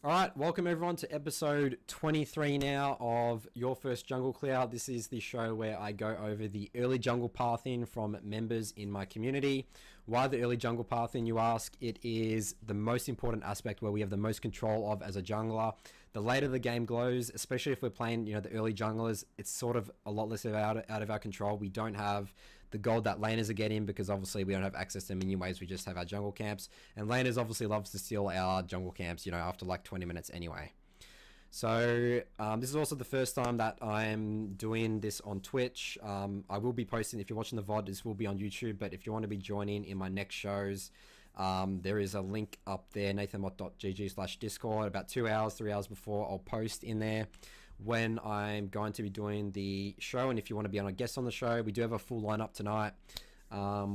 All right, welcome everyone to episode 23 now of Your First Jungle Clear. This is the show where I go over the early jungle pathing from members in my community. Why the early jungle pathing, you ask? It is the most important aspect where we have the most control of as a jungler. The later the game goes, especially if we're playing, the early junglers, it's sort of a lot less out of our control. We don't have the gold that laners are getting because obviously we don't have access to minion waves. We just have our jungle camps, and laners obviously loves to steal our jungle camps, after like 20 minutes anyway. So this is also the first time that I'm doing this on Twitch. I will be posting, if you're watching the VOD, this will be on YouTube, but if you want to be joining in my next shows, there is a link up there, nathanmott.gg/discord. About 2 hours, 3 hours before, I'll post in there when I'm going to be doing the show. And if you want to be on a guest on the show, we do have a full lineup tonight.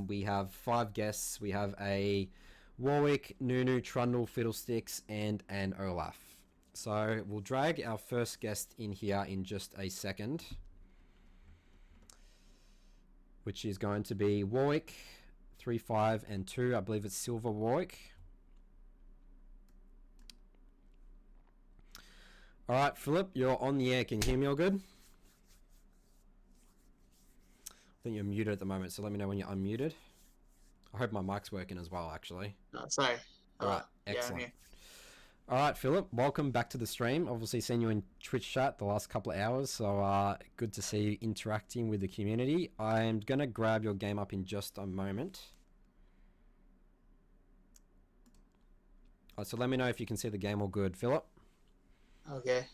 We have 5 guests. We have a Warwick, Nunu, Trundle, Fiddlesticks, and an Olaf. So we'll drag our first guest in here in just a second, which is going to be Warwick, 3, 5, and 2. I believe it's Silver Warwick. All right, Phillip, you're on the air. Can you hear me all good? I think you're muted at the moment, so let me know when you're unmuted. I hope my mic's working as well, actually. Sorry. All right, excellent. Yeah, all right, Phillip, welcome back to the stream. Obviously, seen you in Twitch chat the last couple of hours, so good to see you interacting with the community. I'm going to grab your game up in just a moment. All right, so let me know if you can see the game all good, Phillip. Okay.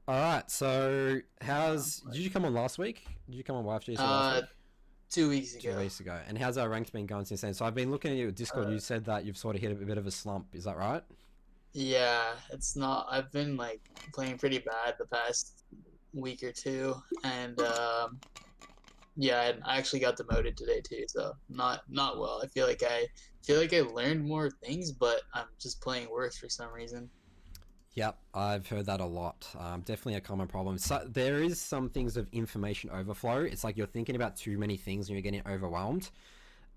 All right, so did you come on last week? Did you come on YFJC last week? 2 weeks ago. 2 weeks ago. And how's our ranks been going since then? So I've been looking at your Discord. You said that you've sort of hit a bit of a slump. Is that right? Yeah, it's not. I've been playing pretty bad the past week or two, and yeah, I actually got demoted today too. So not well. I feel like I learned more things, but I'm just playing worse for some reason. Yep, I've heard that a lot. Definitely a common problem. So there is some things of information overflow. It's like you're thinking about too many things and you're getting overwhelmed.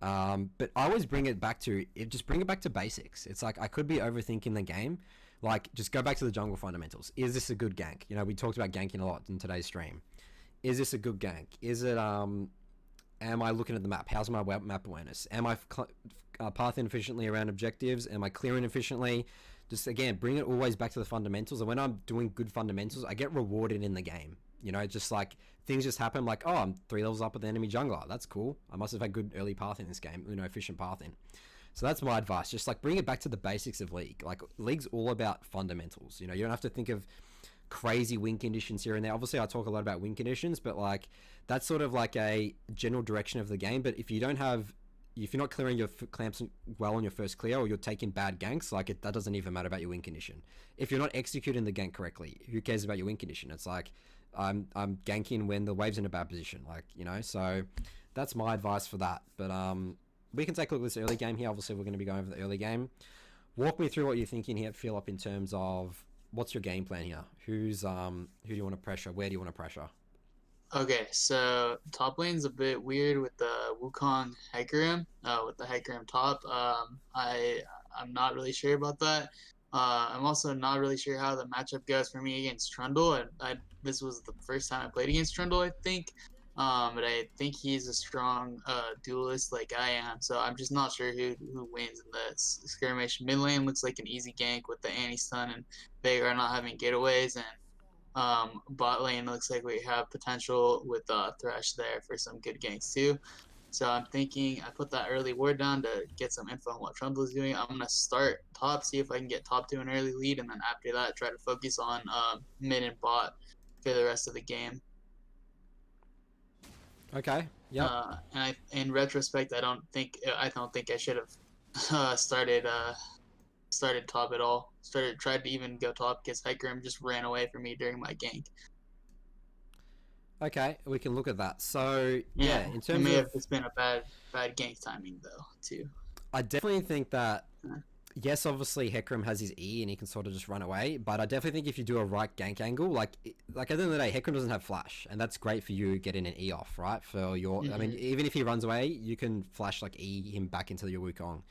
But I always bring it back to basics. It's like I could be overthinking the game. Like, just go back to the jungle fundamentals. Is this a good gank? We talked about ganking a lot in today's stream. Is this a good gank? Is it am I looking at the map? How's my map awareness? Am I pathing efficiently around objectives? Am I clearing efficiently? Just, again, bring it always back to the fundamentals. And when I'm doing good fundamentals, I get rewarded in the game. Just like things just happen, like, oh, I'm 3 levels up with the enemy jungler. That's cool. I must have had good early pathing in this game, efficient pathing. So that's my advice. Just like bring it back to the basics of League. Like, League's all about fundamentals. You don't have to think of crazy win conditions here and there. Obviously, I talk a lot about win conditions, but like that's sort of like a general direction of the game. But if you're not clearing your clamps well on your first clear, or you're taking bad ganks, that doesn't even matter about your win condition. If you're not executing the gank correctly, who cares about your win condition? It's like I'm ganking when the wave's in a bad position, so that's my advice for that. But we can take a look at this early game here. Obviously, we're going to be going over the early game. Walk me through what you're thinking here, Phillip, in terms of what's your game plan here? Who do you want to pressure? Where do you want to pressure? Okay, so top lane's a bit weird with the Wukong Hecarim, with the Hecarim top. I'm not really sure about that. I'm also not really sure how the matchup goes for me against Trundle. This was the first time I played against Trundle, I think. But I think he's a strong duelist like I am, so I'm just not sure who wins in the skirmish. Mid lane looks like an easy gank with the anti-stun and Veigar not having getaways, and bot lane looks like we have potential with Thresh there for some good ganks too. So I'm thinking I put that early ward down to get some info on what Trundle is doing. I'm going to start top, see if I can get top to an early lead, and then after that try to focus on mid and bot for the rest of the game. Okay. Yeah. And in retrospect, I don't think I should have started top at all. Tried to even go top because Hecarim just ran away from me during my gank. Okay, we can look at that. So yeah, in terms of it's been a bad gank timing though too. I definitely think that yes, obviously Hecarim has his E and he can sort of just run away, but I definitely think if you do a right gank angle, like at the end of the day, Hecarim doesn't have flash, and that's great for you getting an E off, right? For your, I mean, even if he runs away, you can flash like E him back into your Wukong.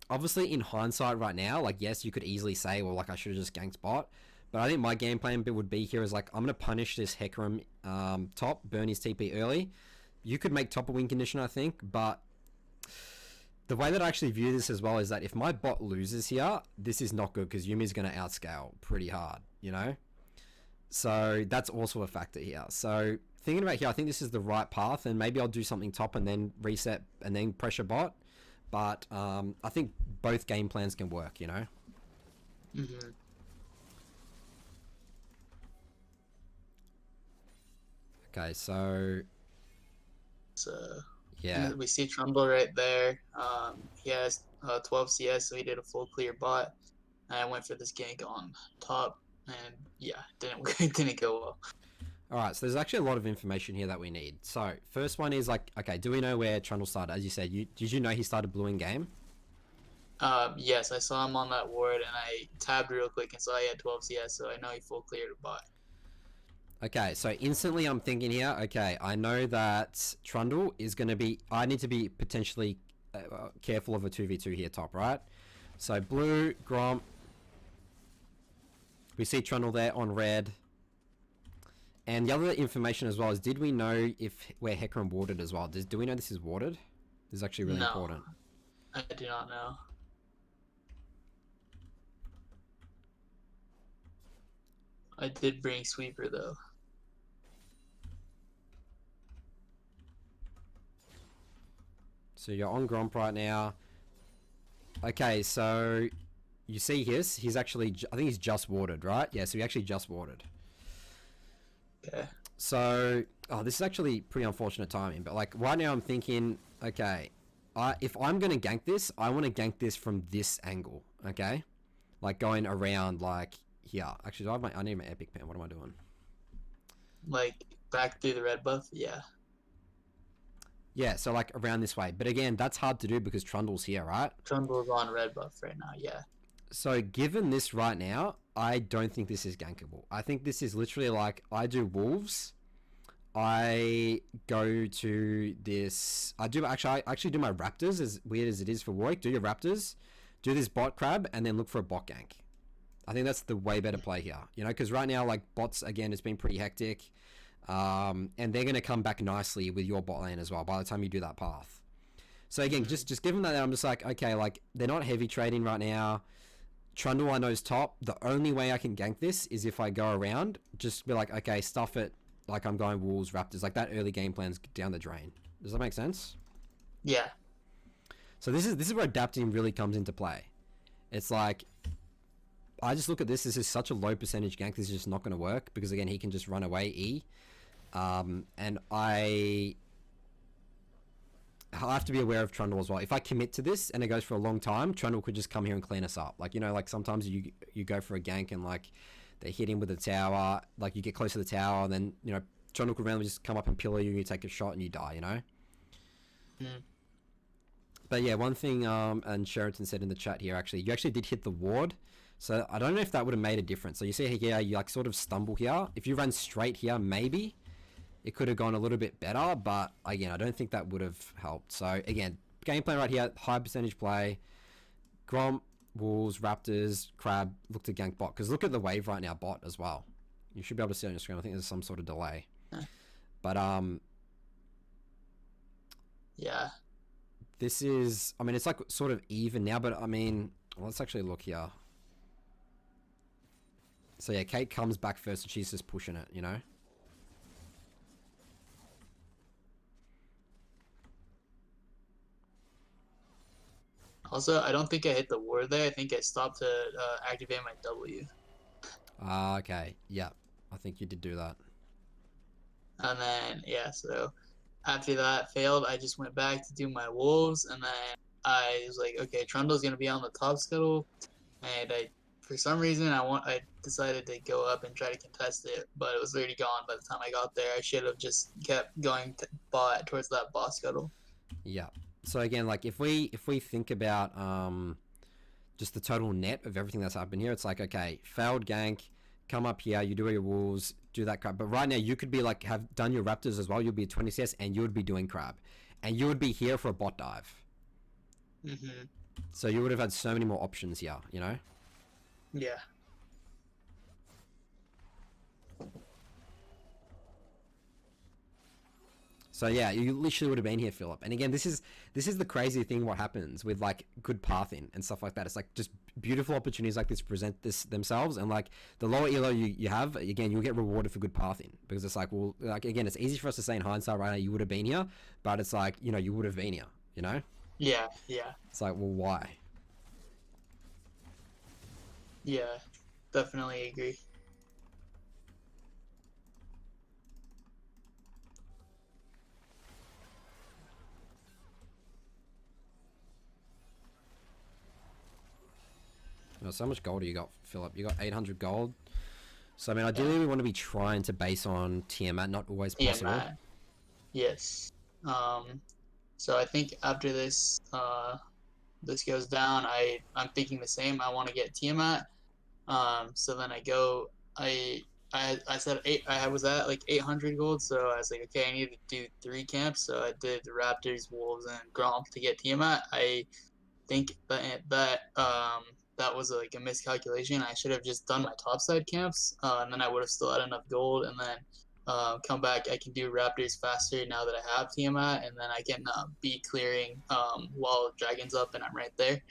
obviously in hindsight right now, like, yes, you could easily say, well, like, I should have just ganked bot. But I think my game plan would be here is like, I'm going to punish this Hecarim top, burn his TP early. You could make top a win condition, I think, but the way that I actually view this as well is that if my bot loses here, this is not good because Yumi's going to outscale pretty hard, you know? So that's also a factor here. So thinking about here, I think this is the right path, and maybe I'll do something top and then reset and then pressure bot. But I think both game plans can work, you know? Mm-hmm. Okay, so yeah, we see Trundle right there. He has 12 CS, so he did a full clear bot. And I went for this gank on top, and yeah, it didn't go well. All right, so there's actually a lot of information here that we need. So first one is like, okay, do we know where Trundle started? As you said, did you know he started blue in game? Yes, I saw him on that ward, and I tabbed real quick and saw he had 12 CS, so I know he full cleared a bot. Okay, so instantly I'm thinking here, okay, I know that Trundle is going to be, I need to be potentially careful of a 2v2 here top, right? So blue, Grom, we see Trundle there on red. And the other information as well is, did we know where Hecarim warded as well? Do we know this is warded? This is actually really important. I do not know. I did bring Sweeper though. So you're on Gromp right now. Okay, so you see he's actually, I think he's just warded, right? Yeah, so he actually just warded. Okay. So, this is actually pretty unfortunate timing, but like right now I'm thinking, okay, if I'm going to gank this, I want to gank this from this angle, okay? Like going around like here. Actually, I need my epic pen. What am I doing? Like back through the red buff? Yeah. Yeah, so like around this way. But again, that's hard to do because Trundle's here, right? Trundle's on red buff right now, yeah. So given this right now, I don't think this is gankable. I think this is literally like, I do wolves, I go to this, I actually do my raptors, as weird as it is for Warwick. Do your raptors, do this bot crab, and then look for a bot gank. I think that's the way better play here, you know, because right now, like, bots, again, it's been pretty hectic, and they're going to come back nicely with your bot lane as well by the time you do that path. So again, just given that, I'm just like, okay, like, they're not heavy trading right now. Trundle I know is top. The only way I can gank this is if I go around, just be like, okay, stuff it, like I'm going wolves, raptors, like that early game plan's down the drain. Does that make sense? Yeah. So this is where adapting really comes into play. It's like, I just look at this is such a low percentage gank, this is just not going to work, because again, he can just run away E. And I have to be aware of Trundle as well. If I commit to this and it goes for a long time, Trundle could just come here and clean us up. Like, you know, like sometimes you go for a gank and like they hit him with a tower, like you get close to the tower, and then, you know, Trundle could randomly just come up and pillar you, you take a shot and you die, you know? Mm. But yeah, one thing, and Sheraton said in the chat here, actually, you actually did hit the ward. So I don't know if that would have made a difference. So you see here, you like sort of stumble here. If you ran straight here, maybe it could have gone a little bit better, but again, I don't think that would have helped. So again, game plan right here, high percentage play. Gromp, Wolves, Raptors, Crab, look to gank bot. Because look at the wave right now, bot as well. You should be able to see on your screen. I think there's some sort of delay. But yeah. This is, I mean, it's like sort of even now, but I mean, let's actually look here. So yeah, Kate comes back first and she's just pushing it, you know? Also, I don't think I hit the ward there. I think I stopped to activate my W. Okay. Yeah. I think you did do that. And then, yeah, so after that failed, I just went back to do my wolves, and then I was like, okay, Trundle's going to be on the top scuttle, and for some reason, I decided to go up and try to contest it, but it was already gone by the time I got there. I should have just kept going to bot towards that boss scuttle. Yeah. So again, like if we think about just the total net of everything that's happened here, it's like, okay, failed gank, come up here, you do your wolves, do that crab. But right now you could be like, have done your raptors as well, you'll be 20 CS and you would be doing crab. And you would be here for a bot dive. Mm-hmm. So you would have had so many more options here, you know? Yeah. So yeah, you literally would have been here, Philip. And again, this is the crazy thing. What happens with like good pathing and stuff like that? It's like just beautiful opportunities like this present themselves, and like the lower elo you have, again, you'll get rewarded for good pathing, because it's like, well, like again, it's easy for us to say in hindsight right now you would have been here, but it's like, you know, you would have been here, you know? Yeah. Yeah. It's like, well, why? Yeah. Definitely agree. You know, so much gold you got, Philip. You got 800 gold. So I mean, ideally, we want to be trying to base on Tiamat, not always possible. Tiamat. Yes. So I think after this this goes down, I'm thinking the same. I want to get Tiamat. So then I said I was at like 800 gold, so I was like, okay, I need to do 3 camps. So I did the Raptors, Wolves, and Gromp to get Tiamat. I think that was like a miscalculation. I should have just done my topside camps, and then I would have still had enough gold, and then come back. I can do Raptors faster now that I have Tiamat, and then I can be clearing while Dragon's up, and I'm right there.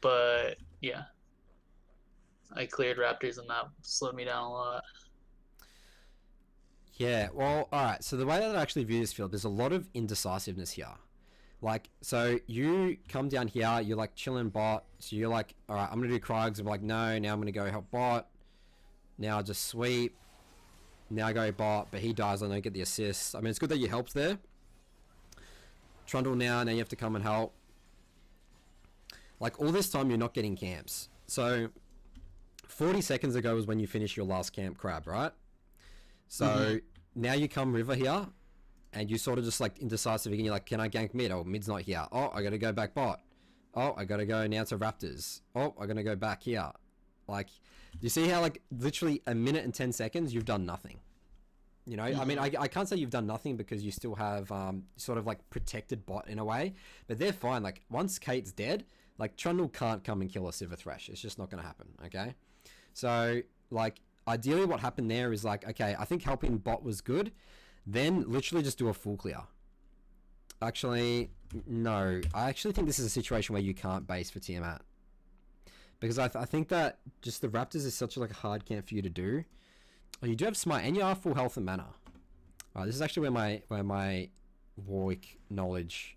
But yeah, I cleared Raptors, and that slowed me down a lot. Yeah, well, alright, so the way that I actually view this field, there's a lot of indecisiveness here. Like, so you come down here, you're like chilling bot, so you're like, alright, I'm gonna do Krugs, I'm like, no, now I'm gonna go help bot, now I just sweep, now I go bot, but he dies, I don't get the assist. I mean, it's good that you helped there. Trundle now you have to come and help. Like, all this time you're not getting camps. So, 40 seconds ago was when you finished your last camp crab, right? So, now you come river here, and you sort of just like indecisive again. You're like, can I gank mid? Oh, mid's not here. Oh, I gotta go back bot. Oh, I gotta go now to Raptors. Oh, I gotta go back here. Like, do you see how like literally a minute and 10 seconds you've done nothing? You know, I mean, I can't say you've done nothing because you still have sort of like protected bot in a way, but they're fine. Like, once Kate's dead, like Trundle can't come and kill a Silver Thresh. It's just not gonna happen. Okay, so like ideally what happened there is like, okay, I think helping bot was good. Then literally just do a full clear. Actually, no. I actually think this is a situation where you can't base for Tiamat. Because I think that just the Raptors is such like a hard camp for you to do. Oh, you do have Smite and you are full health and mana. Alright, this is actually where my Warwick knowledge...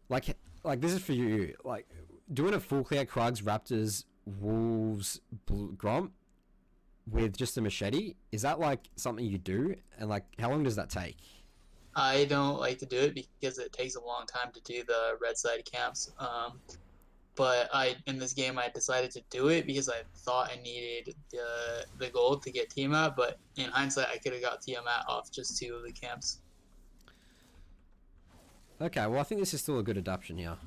Like this is for you. Like, doing a full clear Krugs, Raptors, Wolves, Gromp with just a machete, is that like something you do? And like, how long does that take? I don't like to do it because it takes a long time to do the red side camps. But in this game I decided to do it because I thought I needed the gold to get Tiamat, but in hindsight I could have got Tiamat off just 2 of the camps. Okay, well I think this is still a good adaptation here.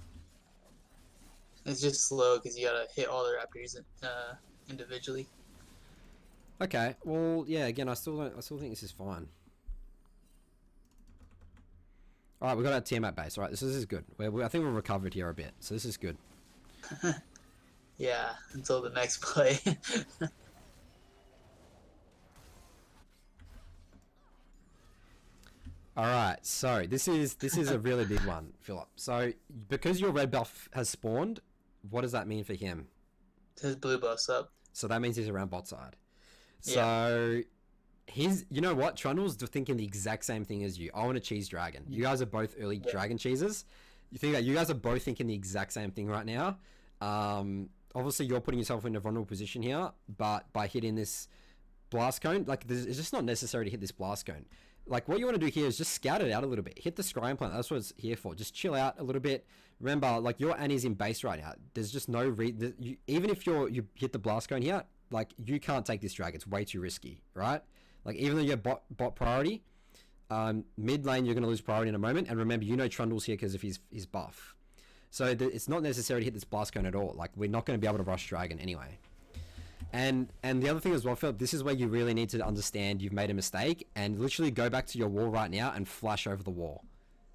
It's just slow because you gotta hit all the Raptors individually. Okay, well yeah, again I still think this is fine. Alright, we got our Tiamat base. Alright, this is good. I think we're recovered here a bit, so this is good. Yeah, until the next play. Alright, so this is a really big one, Philip. So because your red buff has spawned, what does that mean for him? His blue buff's up. So that means he's around bot side. So he's, you know what? Trundle's thinking the exact same thing as you. I want to cheese dragon. You guys are both early dragon cheesers. You think that you guys are both thinking the exact same thing right now. Obviously you're putting yourself in a vulnerable position here, but by hitting this blast cone, like it's just not necessary to hit this blast cone. Like what you want to do here is just scout it out a little bit. Hit the scrying plant. That's what it's here for. Just chill out a little bit. Remember, like your Annie's in base right now. There's just no even if you hit the blast cone here, like you can't take this drag. It's way too risky, right? Like even though you're bot priority, mid lane you're going to lose priority in a moment. And remember, you know Trundle's here because of his buff. So it's not necessary to hit this blast cone at all. Like we're not going to be able to rush dragon anyway. And the other thing as well, Philip, this is where you really need to understand you've made a mistake and literally go back to your wall right now and flash over the wall.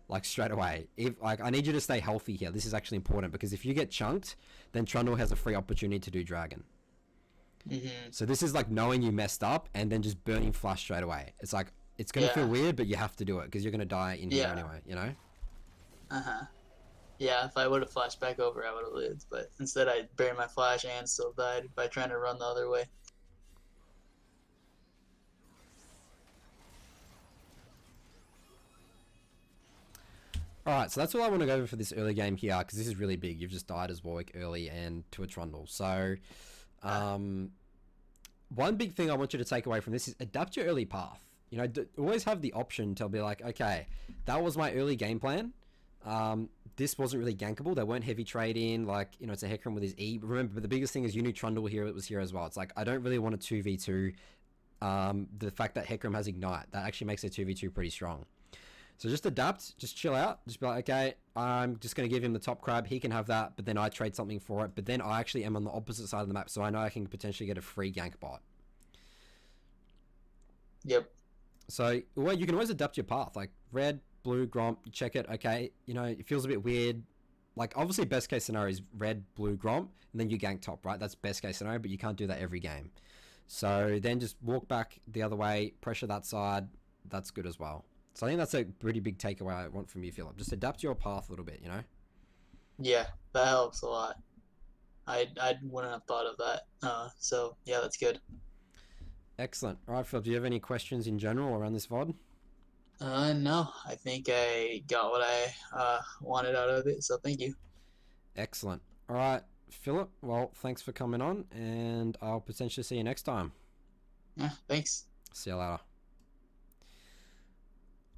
like straight away. If like I need you to stay healthy here. This is actually important because if you get chunked, then Trundle has a free opportunity to do dragon. So this is like knowing you messed up and then just burning flush straight away. It's like it's gonna feel weird, but you have to do it because you're gonna die in here anyway. You know. Yeah, if I would have flashed back over, I would have lived. But instead, I buried my flash and still died by trying to run the other way. Alright, so that's all I want to go over for this early game here, because this is really big. You've just died as Warwick early and to a Trundle. So, one big thing I want you to take away from this is adapt your early path. You know, always have the option to be like, okay, that was my early game plan. This wasn't really gankable. They weren't heavy trading. Like, you know, it's a Hecarim with his E. But remember, the biggest thing is you knew Trundle here. It was here as well. It's like, I don't really want a 2v2. The fact that Hecarim has Ignite, that actually makes a 2v2 pretty strong. So just adapt, just chill out, just be like, okay, I'm just going to give him the top crab, he can have that, but then I trade something for it, but then I actually am on the opposite side of the map, so I know I can potentially get a free gank bot. Yep. So, well, you can always adapt your path, like red, blue, Gromp, you check it, okay, you know, it feels a bit weird. Like, obviously, best case scenario is red, blue, Gromp, and then you gank top, right? That's best case scenario, but you can't do that every game. So then just walk back the other way, pressure that side, that's good as well. So I think that's a pretty big takeaway I want from you, Phillip. Just adapt your path a little bit, you know? Yeah, that helps a lot. I wouldn't have thought of that. So, yeah, that's good. Excellent. All right, Phillip, do you have any questions in general around this VOD? No, I think I got what I wanted out of it, so thank you. Excellent. All right, Phillip, well, thanks for coming on, and I'll potentially see you next time. Yeah, thanks. See you later.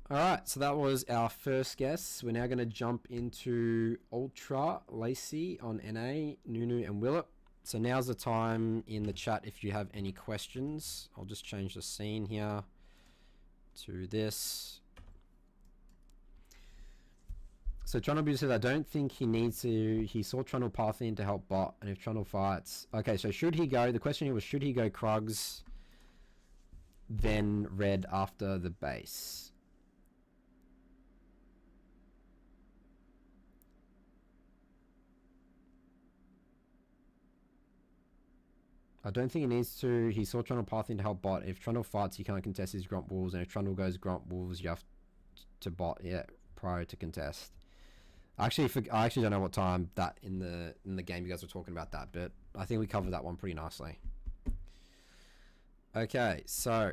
Alright, so that was our first guest. We're now going to jump into Ultra, Lacey on NA, Nunu and Phillip. So now's the time in the chat if you have any questions. I'll just change the scene here to this. So Trundle said, I don't think he needs to. He saw Trundle path in to help bot, and if Trundle fights... Okay, so should he go... The question here was, should he go Krugs, then red after the base? I don't think he needs to. He saw Trundle path in to help bot. If Trundle fights, he can't contest his Grump Wolves, and if Trundle goes Grump Wolves, you have to bot prior to contest. I actually don't know what time that in the game you guys were talking about that, but I think we covered that one pretty nicely. Okay, so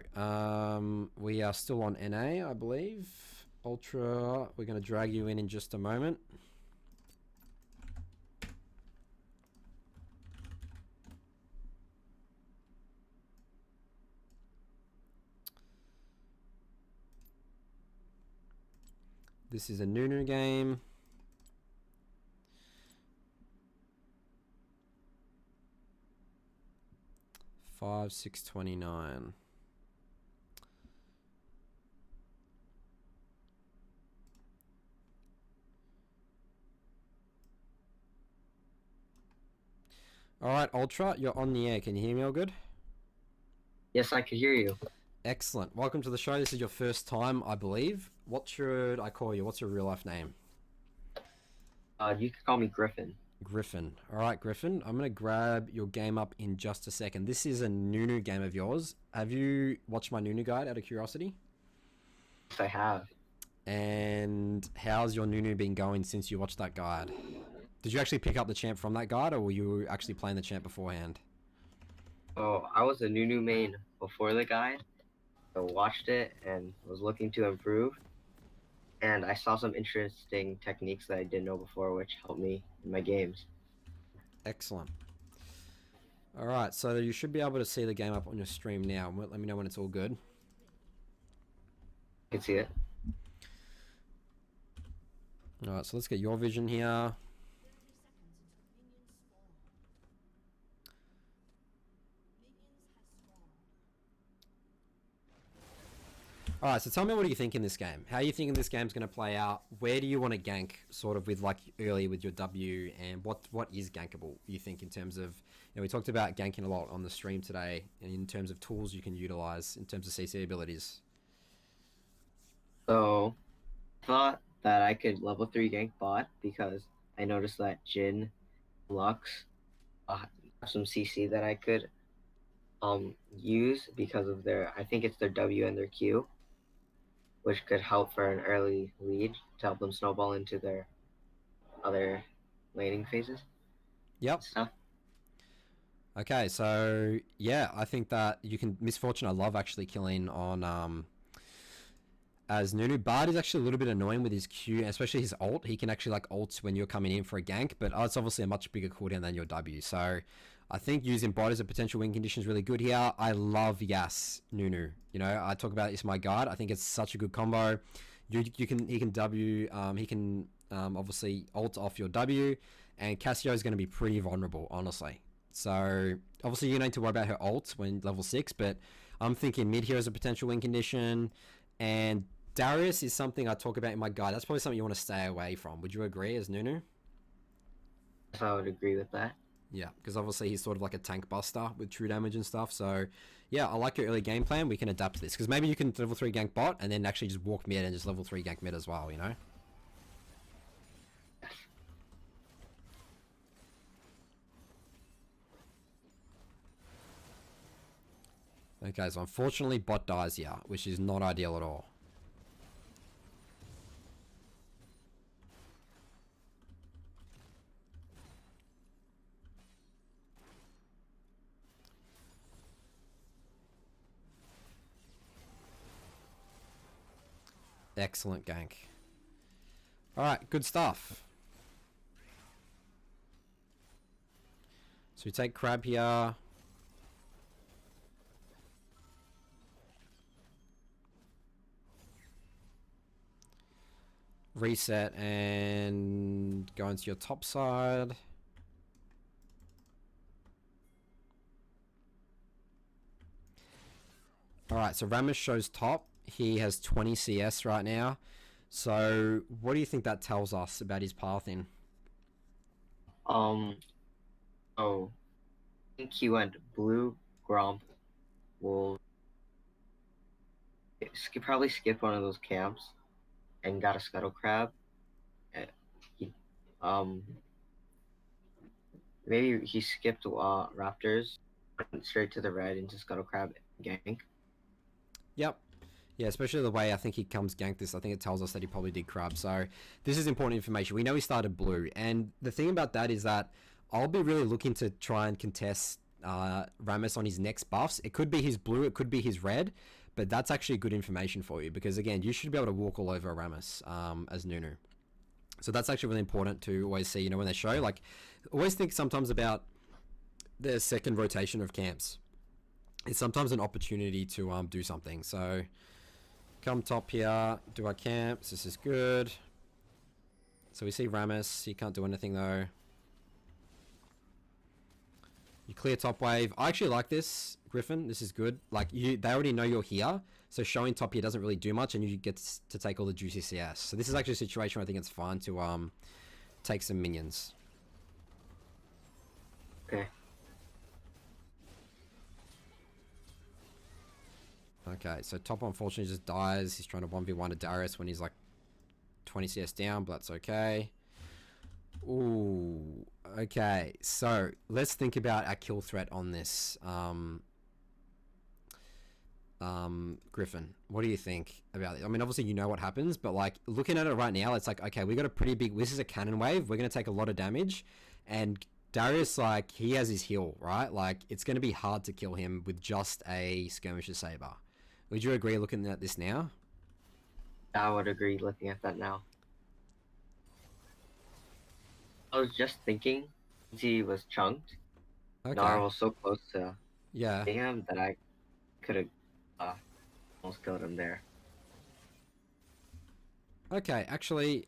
we are still on NA, I believe. Ultra, we're going to drag you in just a moment. This is a Nunu game. Five, 629. All right, Ultra, you're on the air. Can you hear me all good? Yes, I could hear you. Excellent. Welcome to the show. This is your first time, I believe. What should I call you? What's your real life name? You could call me Griffin. Griffin. All right, Griffin. I'm going to grab your game up in just a second. This is a Nunu game of yours. Have you watched my Nunu guide out of curiosity? Yes, I have. And how's your Nunu been going since you watched that guide? Did you actually pick up the champ from that guide, or were you actually playing the champ beforehand? Oh, I was a Nunu main before the guide. I watched it and was looking to improve. And I saw some interesting techniques that I didn't know before, which helped me in my games. Excellent. All right, so you should be able to see the game up on your stream now. Let me know when it's all good. I can see it. All right, so let's get your vision here. All right, so tell me, what do you think in this game? How are you thinking this game's going to play out? Where do you want to gank, sort of with like early with your W, and what is gankable, you think, in terms of, you know, we talked about ganking a lot on the stream today, and in terms of tools you can utilize, in terms of CC abilities. So, thought that I could level 3 gank bot because I noticed that Jin, Lux, have some CC that I could use because of their, I think it's their W and their Q, which could help for an early lead to help them snowball into their other laning phases. Yep. Stuff. Okay, so yeah, I think that you can Misfortune. I love actually killing on as Nunu. Bard is actually a little bit annoying with his Q, especially his ult. He can actually like ult when you're coming in for a gank, but it's obviously a much bigger cooldown than your W. So I think using bot as a potential win condition is really good here. I love Yas Nunu. You know, I talk about it, it's my guard. I think it's such a good combo. He can W. He can obviously ult off your W, and Cassio is going to be pretty vulnerable, honestly. So obviously you need to worry about her ult when level 6, but I'm thinking mid here is a potential win condition, and Darius is something I talk about in my guide. That's probably something you want to stay away from. Would you agree as Nunu? Yes, I would agree with that. Yeah, because obviously he's sort of like a tank buster with true damage and stuff. So yeah, I like your early game plan. We can adapt to this because maybe you can level 3 gank bot and then actually just walk mid and just level 3 gank mid as well, you know? Okay, so unfortunately bot dies here, which is not ideal at all. Excellent gank. Alright, good stuff. So we take Crab here. Reset and go into your top side. Alright, so Ramus shows top. He has 20 CS right now. So what do you think that tells us about his pathing? Oh, I think he went blue, Gromp, will probably skip one of those camps and got a Scuttle Crab. He, maybe he skipped Raptors, went straight to the red into Scuttle Crab gank. Yep. Yeah, especially the way I think he comes gank this. I think it tells us that he probably did Crab. So this is important information. We know he started blue. And the thing about that is that I'll be really looking to try and contest Ramus on his next buffs. It could be his blue, it could be his red. But that's actually good information for you. Because again, you should be able to walk all over Ramus as Nunu. So that's actually really important to always see, you know, when they show. Like, always think sometimes about the second rotation of camps. It's sometimes an opportunity to do something. So come top here, do our camps. This is good. So we see Ramus. He can't do anything though. You clear top wave. I actually like this, Griffin. This is good. Like they already know you're here, so showing top here doesn't really do much, and you get to take all the juicy CS. So this is actually a situation where I think it's fine to take some minions. Okay. Okay, so top unfortunately just dies. He's trying to 1v1 to Darius when he's like 20 CS down, but that's okay. Ooh, okay. So let's think about our kill threat on this. Griffin, what do you think about it? I mean, obviously you know what happens, but like looking at it right now, it's like, okay, we got a pretty big, this is a cannon wave. We're going to take a lot of damage, and Darius, like, he has his heal, right? Like, it's going to be hard to kill him with just a skirmisher saber. Would you agree looking at this now? I would agree looking at that now. I was just thinking, he was chunked. Okay. Nar was so close to Yeah. him that I could have almost killed him there. Okay, actually,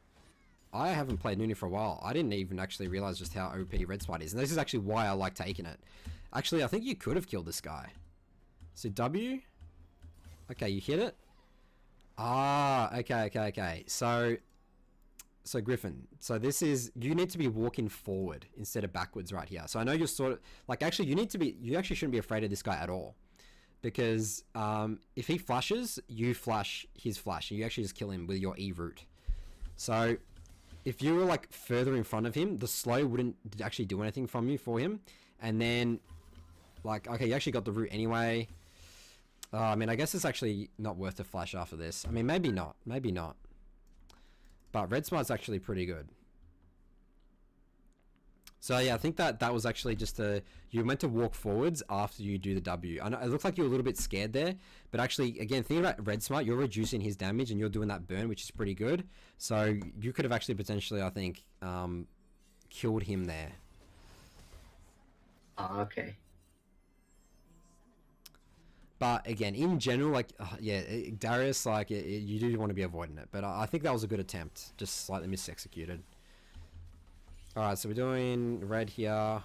I haven't played Nunu for a while. I didn't even actually realize just how OP Red Spite is. And this is actually why I like taking it. Actually, I think you could have killed this guy. So W? Okay, you hit it? Ah, okay. So Griffin, so this is, you need to be walking forward instead of backwards right here. So I know you're sort of, like, actually you actually shouldn't be afraid of this guy at all. Because if he flashes, you flash his flash. And you actually just kill him with your E route. So if you were like further in front of him, the slow wouldn't actually do anything for him. And then like, okay, you actually got the root anyway. I mean, I guess it's actually not worth the flash after this. I mean, maybe not. But red smart's actually pretty good. So yeah, I think that was actually just you meant to walk forwards after you do the W. I know it looks like you're a little bit scared there, but actually, again, thinking about red smart, you're reducing his damage and you're doing that burn, which is pretty good. So you could have actually potentially, I think, killed him there. Oh, okay. But again, in general, like, yeah, Darius, like, you do want to be avoiding it. But I think that was a good attempt, just slightly mis-executed. Alright, so we're doing red here.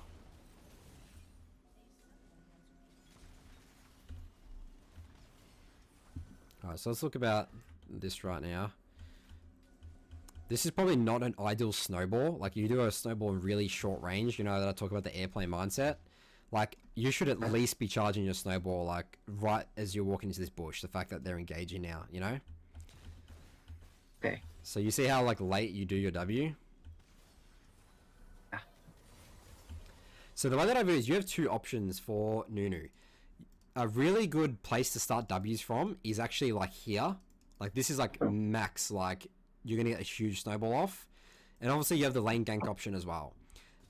Alright, so let's look about this right now. This is probably not an ideal snowball. Like, you do a snowball in really short range, you know, that I talk about the airplane mindset. Like, you should at least be charging your snowball, like, right as you're walking into this bush. The fact that they're engaging now, you know? Okay. So you see how, like, late you do your W? So the way that I view it is you have two options for Nunu. A really good place to start W's from is actually like here. Like this is like max, like you're going to get a huge snowball off. And obviously you have the lane gank option as well.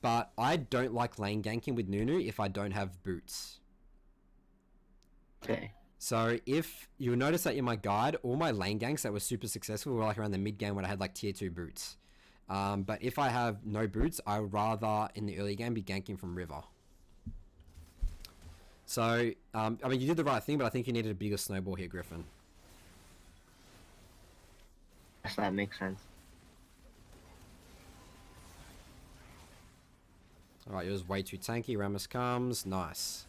But I don't like lane ganking with Nunu if I don't have boots. Okay. So if you notice that in my guide, all my lane ganks that were super successful were like around the mid game when I had like tier 2 boots. But if I have no boots, I would rather in the early game be ganking from river. So, I mean, you did the right thing, but I think you needed a bigger snowball here, Griffin. Yes, that makes sense. Alright, it was way too tanky. Rammus comes. Nice.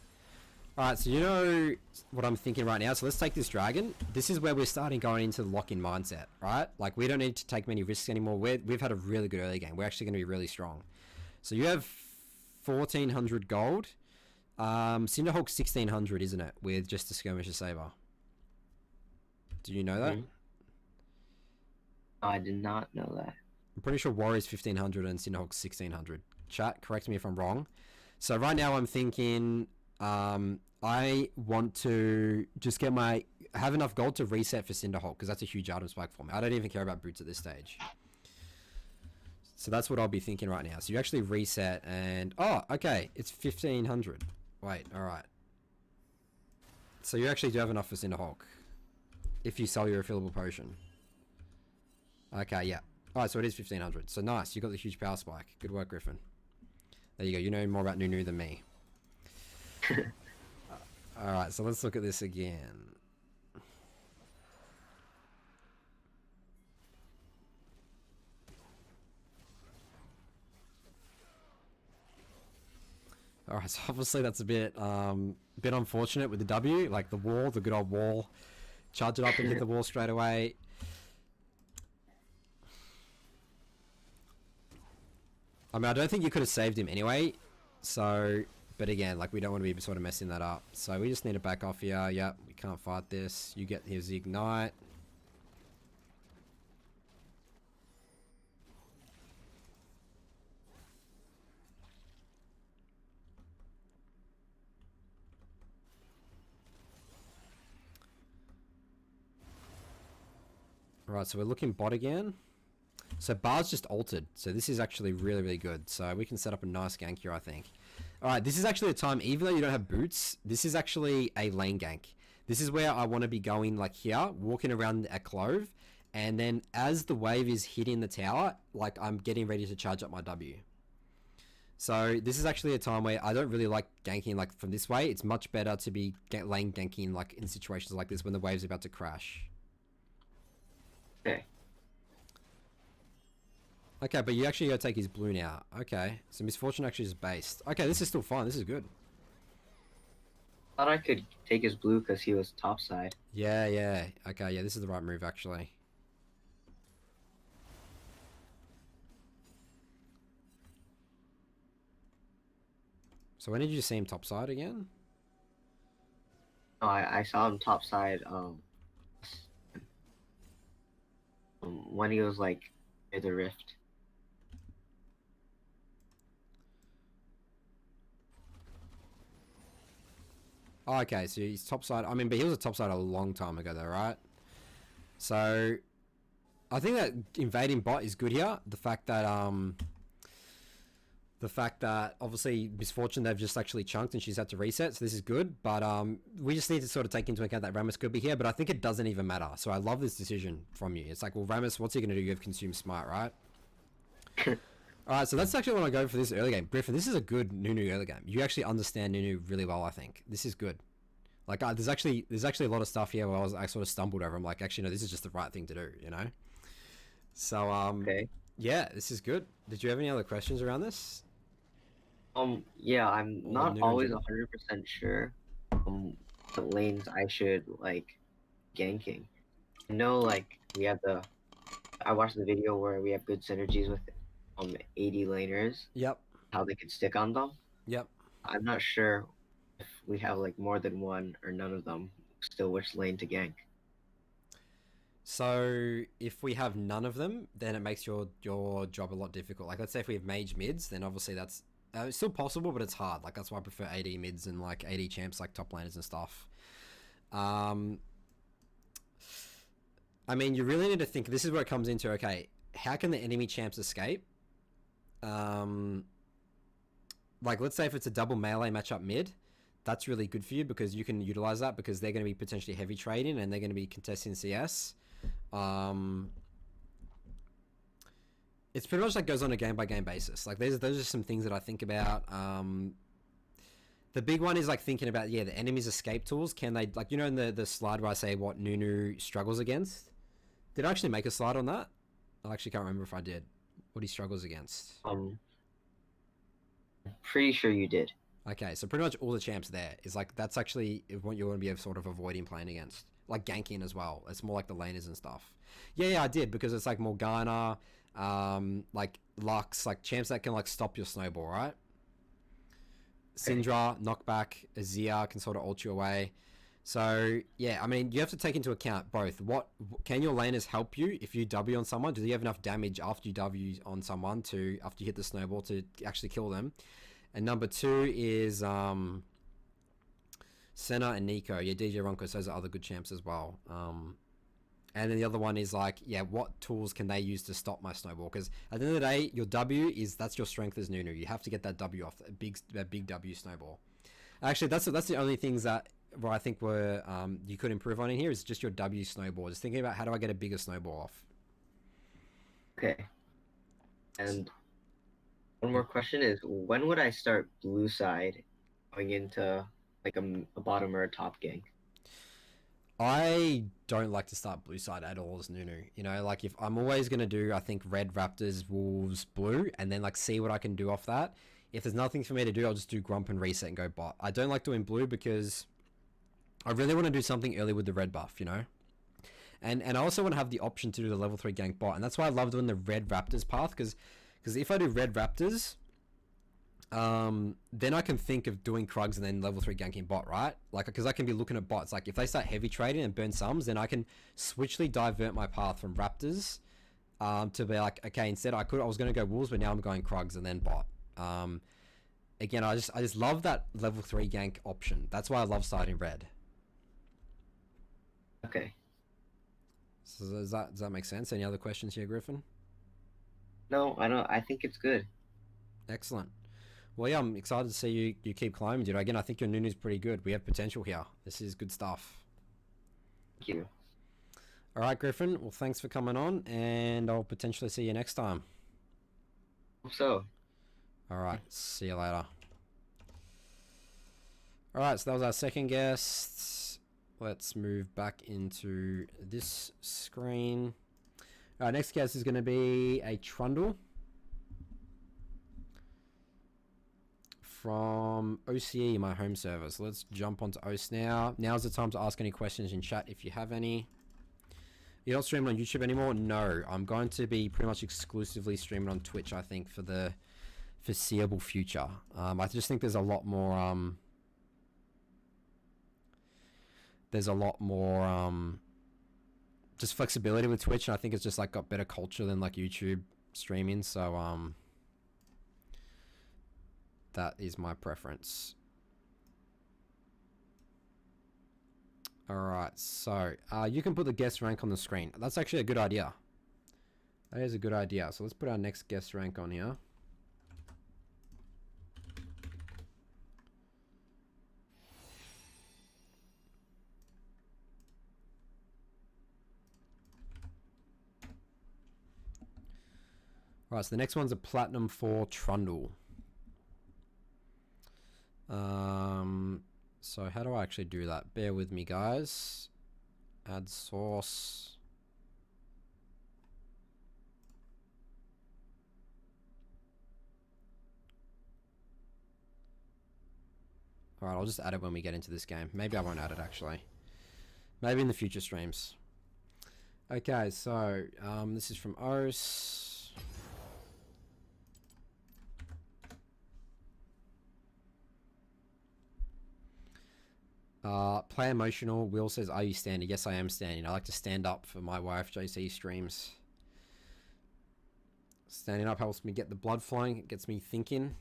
Alright, so you know what I'm thinking right now. So let's take this dragon. This is where we're starting going into the lock-in mindset, right? Like, we don't need to take many risks anymore. We've had a really good early game. We're actually going to be really strong. So you have 1,400 gold. Cinderhawk's 1,600, isn't it? With just a skirmisher saber. Do you know that? I did not know that. I'm pretty sure Warrior's 1,500 and Cinderhawk's 1,600. Chat, correct me if I'm wrong. So right now I'm thinking... I want to just have enough gold to reset for Cinderhawk because that's a huge item spike for me. I don't even care about boots at this stage. So that's what I'll be thinking right now. So you actually reset and... Oh, okay. It's 1,500. Wait, alright. So you actually do have enough for Cinderhawk. If you sell your refillable potion. Okay, yeah. Alright, so it is 1,500. So nice. You got the huge power spike. Good work, Griffin. There you go. You know more about Nunu than me. Alright, so let's look at this again. Alright, so obviously that's a bit unfortunate with the W, like the wall, the good old wall. Charge it up and hit the wall straight away. I mean, I don't think you could have saved him anyway, so... But again, like, we don't want to be sort of messing that up. So we just need to back off here. Yep, we can't fight this. You get his ignite. Alright, so we're looking bot again. So bar's just altered. So this is actually really, really good. So we can set up a nice gank here, I think. Alright, this is actually a time, even though you don't have boots, this is actually a lane gank. This is where I want to be going, like here, walking around a clove, and then as the wave is hitting the tower, like I'm getting ready to charge up my W. So this is actually a time where I don't really like ganking like from this way. It's much better to be lane ganking like in situations like this when the wave's about to crash. Okay. Okay, but you actually gotta take his blue now. Okay, so Misfortune actually is based. Okay, this is still fine. This is good. Thought I could take his blue because he was topside. Yeah, yeah. Okay, yeah, this is the right move actually. So when did you see him topside again? Oh, I saw him topside when he was like near the rift. Oh, okay, so he's topside. I mean, but he was a topside a long time ago, though, right? So I think that invading bot is good here. The fact that obviously Misfortune they've just actually chunked and she's had to reset, so this is good. But we just need to sort of take into account that Rammus could be here, but I think it doesn't even matter. So I love this decision from you. It's like, well, Rammus, what's he going to do? You have consume smite, right? Alright, so that's actually what I go for this early game. Griffin, this is a good Nunu early game. You actually understand Nunu really well, I think. This is good. Like, there's actually a lot of stuff here where I sort of stumbled over. I'm like, actually, no, this is just the right thing to do, you know? So, Okay. yeah, this is good. Did you have any other questions around this? Yeah, I'm Or not Nunu in always general? 100% sure what lanes I should like ganking. I know like I watched the video where we have good synergies with 80 laners, Yep. how they could stick on them. Yep. I'm not sure if we have like more than one or none of them, still which lane to gank. So if we have none of them, then it makes your job a lot difficult. Like, let's say if we have mage mids, then obviously that's it's still possible, but it's hard. Like, that's why I prefer AD mids and like AD champs, like top laners and stuff. I mean, you really need to think. This is where it comes into. Okay, how can the enemy champs escape? Like, let's say if it's a double melee matchup mid, that's really good for you because you can utilize that because they're going to be potentially heavy trading and they're going to be contesting CS. It's pretty much like goes on a game by game basis. Like, those are some things that I think about. The big one is like thinking about the enemy's escape tools. Can they, like, you know, in the slide where I say what Nunu struggles against? Did I actually make a slide on that? I actually can't remember if I did. What he struggles against. Pretty sure you did. Okay, so pretty much all the champs there is like, that's actually what you want to be sort of avoiding playing against. Like ganking as well. It's more like the laners and stuff. Yeah, I did because it's like Morgana, like Lux, like champs that can like stop your snowball, right? Syndra, knockback, Azir can sort of ult you away. So yeah, I mean, you have to take into account both. What can your laners help you if you W on someone? Do you have enough damage after you W on someone after you hit the snowball to actually kill them? And number two is Senna and Nico. Yeah, DJ Ronkos, those are other good champs as well. And then the other one is like, yeah, what tools can they use to stop my snowball? Because at the end of the day, your W that's your strength as Nunu. You have to get that W off, that big W snowball. Actually, that's the only things that where I think you could improve on in here is just your W snowball. Just thinking about how do I get a bigger snowball off. Okay. And one more question is, when would I start blue side going into like a bottom or a top gank? I don't like to start blue side at all as Nunu. You know, like if I'm always going to do, I think red, Raptors, Wolves, blue, and then like see what I can do off that. If there's nothing for me to do, I'll just do Grump and reset and go bot. I don't like doing blue because I really want to do something early with the red buff, you know? And I also want to have the option to do the level 3 gank bot. And that's why I love doing the red Raptors path because if I do red Raptors, then I can think of doing Krugs and then level 3 ganking bot, right? Like, because I can be looking at bots. Like, if they start heavy trading and burn sums, then I can switchly divert my path from Raptors to be like, okay, instead I was going to go Wolves, but now I'm going Krugs and then bot. Again, I just love that level 3 gank option. That's why I love starting red. Okay. So does that make sense? Any other questions here, Griffin? No, I don't. I think it's good. Excellent. Well, yeah, I'm excited to see you keep climbing, dude. Again, I think your Nunu's pretty good. We have potential here. This is good stuff. Thank you. All right, Griffin. Well, thanks for coming on, and I'll potentially see you next time. Hope so. All right. See you later. All right, so that was our second guest. Let's move back into this screen. All right, next guest is going to be a Trundle from OCE, my home server. So let's jump onto OS now. Now's the time to ask any questions in chat if you have any. You're not streaming on YouTube anymore? No, I'm going to be pretty much exclusively streaming on Twitch, I think, for the foreseeable future. I just think there's a lot more just flexibility with Twitch, and I think it's just like got better culture than like YouTube streaming. So that is my preference. Alright, so you can put the guest rank on the screen. That's actually a good idea. That is a good idea. So let's put our next guest rank on here. Alright, so the next one's a Platinum 4 Trundle. So how do I actually do that? Bear with me, guys. Add source. Alright, I'll just add it when we get into this game. Maybe I won't add it, actually. Maybe in the future streams. Okay, so this is from OS. Play emotional. Will says, are you standing? Yes, I am standing. I like to stand up for my YFJC streams. Standing up helps me get the blood flowing. It gets me thinking.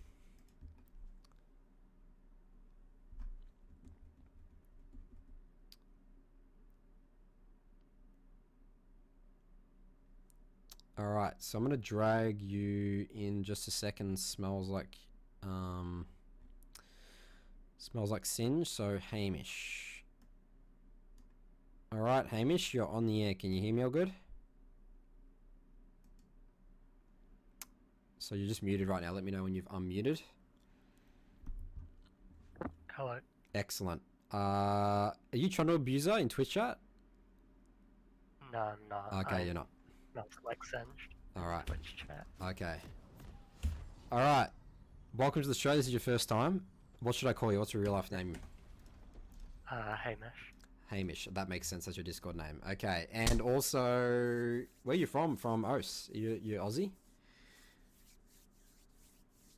Alright, so I'm going to drag you in just a second. Smells like Singe, so Hamish. Alright, Hamish, you're on the air. Can you hear me all good? So you're just muted right now. Let me know when you've unmuted. Hello. Excellent. Are you Trundle Abuser in Twitch chat? No, I'm not. Okay, you're not. Not like Singed. Alright. Twitch chat. Okay. Alright. Welcome to the show. This is your first time. What should I call you? What's your real life name? Hamish. Hamish. That makes sense. That's your Discord name. Okay. And also, where are you from? From OS? You're Aussie?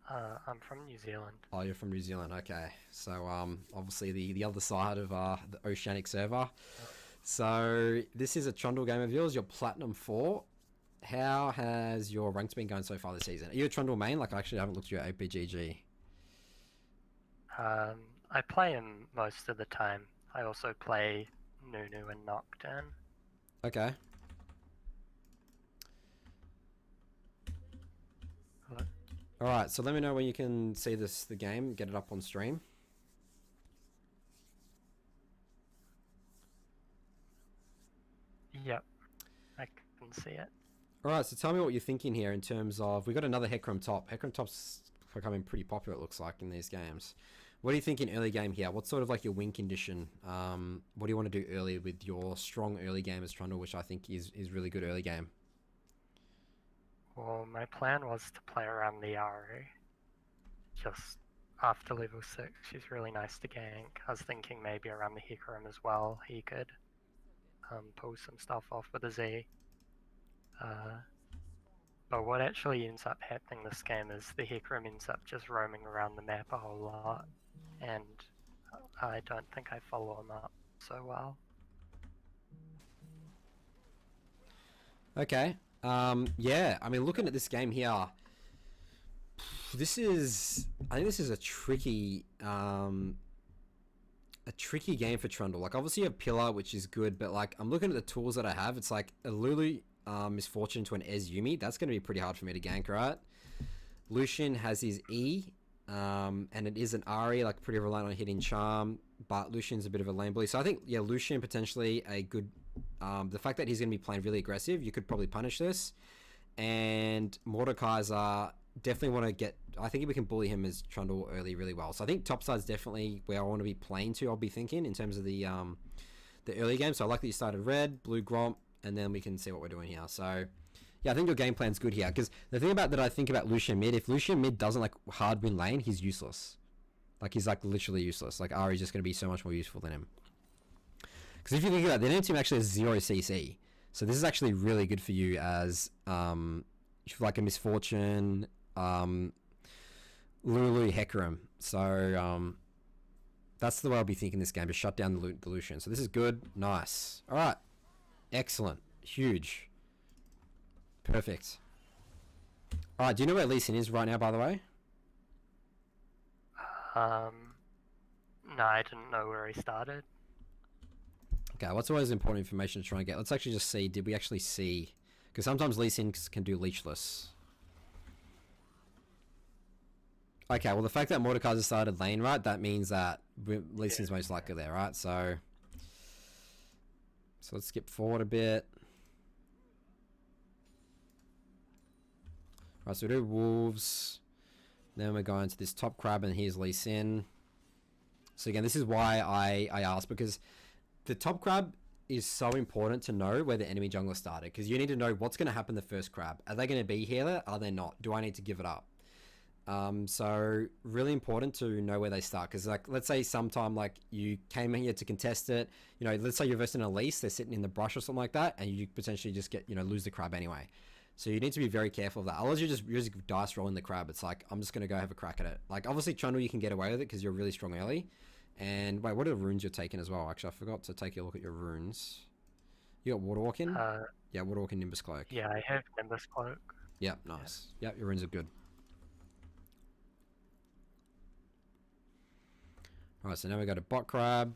I'm from New Zealand. Oh, you're from New Zealand. Okay. So, obviously the other side of the oceanic server. So, this is a Trundle game of yours. You're Platinum 4. How has your ranks been going so far this season? Are you a Trundle main? Like, I actually haven't looked at your APGG. I play him most of the time. I also play Nunu and Nocturne. Okay. Hello? Alright, so let me know when you can see the game, get it up on stream. Yep, I can see it. Alright, so tell me what you're thinking here in terms of, we got another Hecarim top. Hecarim top's becoming pretty popular, it looks like, in these games. What do you think in early game here? What's sort of like your win condition? What do you want to do early with your strong early game as Trundle, which I think is really good early game? Well, my plan was to play around the Ari. Just after level 6, she's really nice to gank. I was thinking maybe around the Hecarim as well, he could pull some stuff off with a Z. But what actually ends up happening this game is the Hecarim ends up just roaming around the map a whole lot, and I don't think I follow him up so well. Okay. Yeah, I mean, looking at this game here, I think this is a tricky game for Trundle. Like, obviously you have Pillar, which is good, but like, I'm looking at the tools that I have. It's like a Lulu Misfortune to an Ez Yumi. That's going to be pretty hard for me to gank, right? Lucian has his E, and it is an Ari, like pretty reliant on hitting Charm, but Lucian's a bit of a lane bully. So I think, yeah, Lucian potentially a good... the fact that he's going to be playing really aggressive, you could probably punish this. And Mordekaiser, definitely want to get... I think we can bully him as Trundle early really well. So I think topside's definitely where I want to be playing to, I'll be thinking, in terms of the early game. So I like that you started red, blue Gromp, and then we can see what we're doing here. So, yeah, I think your game plan's good here. Because the thing about that I think about Lucian mid, if Lucian mid doesn't like hard win lane, he's useless. Like, he's like literally useless. Like, Ari's just going to be so much more useful than him. Because if you think about it, the enemy team actually has 0 CC. So this is actually really good for you as like a Misfortune, Lulu, Hecarim. So that's the way I'll be thinking this game, to shut down the Lucian. So this is good. Nice. All right. Excellent. Huge. Perfect. Alright, do you know where Lee Sin is right now, by the way? No, I didn't know where he started. Okay, what's always important information to try and get? Let's actually just see, did we actually see? Because sometimes Lee Sin can do leechless. Okay, well the fact that Mordekaiser started lane right, that means that Lee Sin's most likely there, right? So let's skip forward a bit. Right, so we do Wolves. Then we're going to this top crab and here's Lee Sin. So again, this is why I asked, because the top crab is so important to know where the enemy jungler started, because you need to know what's going to happen the first crab. Are they going to be here? Are they not? Do I need to give it up? So really important to know where they start, because like let's say sometime like you came here to contest it, you know, let's say you're versing an Elise, they're sitting in the brush or something like that, and you potentially just get, you know, lose the crab anyway. So you need to be very careful of that. Otherwise you're just dice rolling the crab. It's like, I'm just going to go have a crack at it. Like obviously Trundle you can get away with it because you're really strong early. And wait, what are the runes you're taking as well? Actually, I forgot to take a look at your runes. You got Water Walking? Yeah, Water Walking, Nimbus Cloak. Yeah, I have Nimbus Cloak. Yep, nice. Yep, your runes are good. Alright, so now we got a bot crab.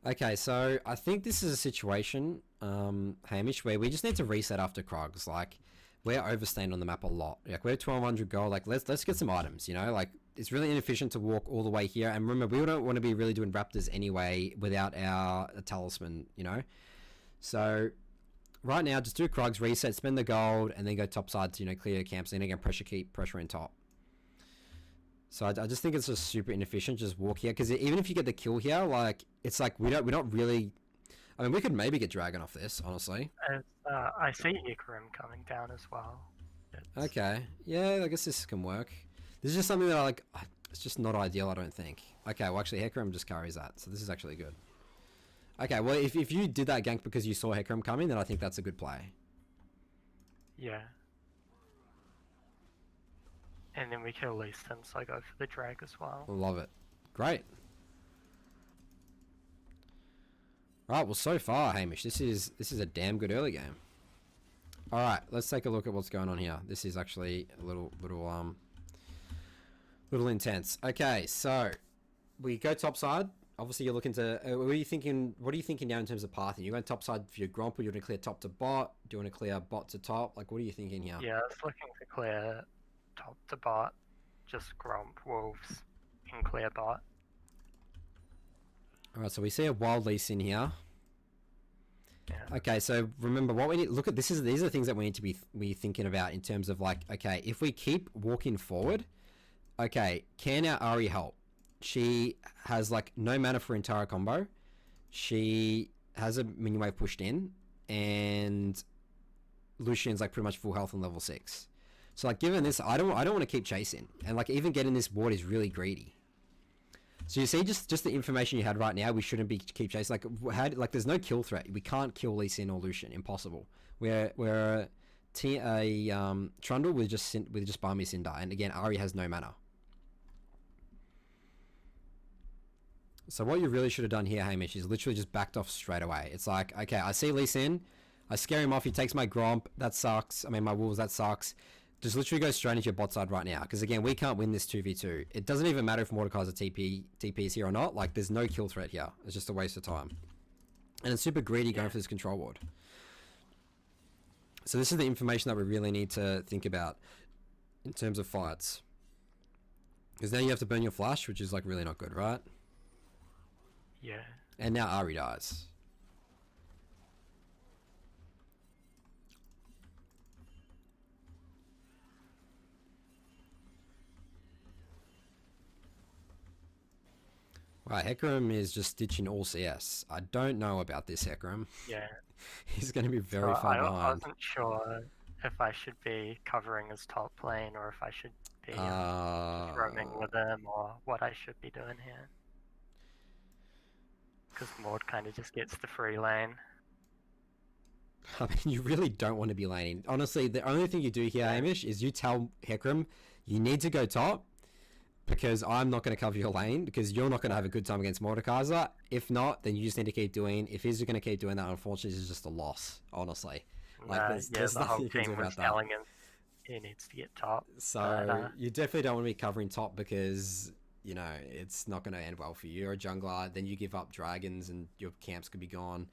Okay, so I think this is a situation, Hamish, where we just need to reset after Krogs. Like, we're overstaying on the map a lot. Like, we're 1200 gold. Like, let's get some items, you know? Like, it's really inefficient to walk all the way here. And remember, we don't want to be really doing Raptors anyway without our talisman, you know? So, right now, just do Krogs, reset, spend the gold, and then go topside to, you know, clear your camps, and then again, keep pressure in top. So I just think it's just super inefficient. Just walk here, because even if you get the kill here, like it's like we're not really. I mean, we could maybe get Dragon off this, honestly. I see Ikarim coming down as well. Okay, yeah, I guess this can work. This is just something that I like. It's just not ideal, I don't think. Okay, well actually Hecarim just carries that, so this is actually good. Okay, well if you did that gank because you saw Hecarim coming, then I think that's a good play. Yeah. And then we kill Lee Sin, so I go for the drag as well. Love it. Great. Right, well so far, Hamish, this is a damn good early game. Alright, let's take a look at what's going on here. This is actually a little intense. Okay, so we go topside. Obviously you're looking to what are you thinking now in terms of pathing? You're going topside for your Gromp, or you're gonna clear top to bot? Do you want to clear bot to top? Like what are you thinking here? Yeah, I was looking to clear top to bot, just Gromp, Wolves, and clear bot. Alright, so we see a wild Lee in here. Yeah. Okay, so remember what we need. Look at this. These are the things that we need to be thinking about in terms of like, okay, if we keep walking forward, okay, can our Ari help? She has like no mana for entire combo. She has a minion wave pushed in, and Lucian's like pretty much full health on level 6. So like given this, I don't want to keep chasing, and like even getting this ward is really greedy. So you see, just the information you had right now, we shouldn't be keep chasing. Like there's no kill threat. We can't kill Lee Sin or Lucian. Impossible. We're Trundle with just Barmy Cinder, and again Ari has no mana. So what you really should have done here, Hamish, is literally just backed off straight away. It's like, okay, I see Lee Sin, I scare him off. He takes my Gromp. That sucks. I mean my Wolves. That sucks. Just literally go straight into your bot side right now, because again we can't win this 2v2. It doesn't even matter if Mordekaiser TP's here or not. Like there's no kill threat here. It's just a waste of time, and it's super greedy going for this control ward. So this is the information that we really need to think about in terms of fights, because now you have to burn your flash, which is like really not good, right? Yeah. And now Ari dies. Right, Hecarim is just ditching all CS. I don't know about this Hecarim. Yeah. He's going to be very far I behind. wasn't sure if I should be covering his top lane or if I should be just roaming with him or what I should be doing here. Because Maud kind of just gets the free lane. I mean, you really don't want to be laning. Honestly, the only thing you do here, Hamish, is you tell Hecarim, you need to go top, because I'm not going to cover your lane, because you're not going to have a good time against Mordekaiser. If not, then you just need to keep doing. If he's going to keep doing that, unfortunately, it's just a loss, honestly. Like, there's the nothing whole you can do team was about that. telling him he needs to get top. So, you definitely don't want to be covering top, because, you know, it's not going to end well for you. You're a jungler, then you give up dragons, and your camps could be gone.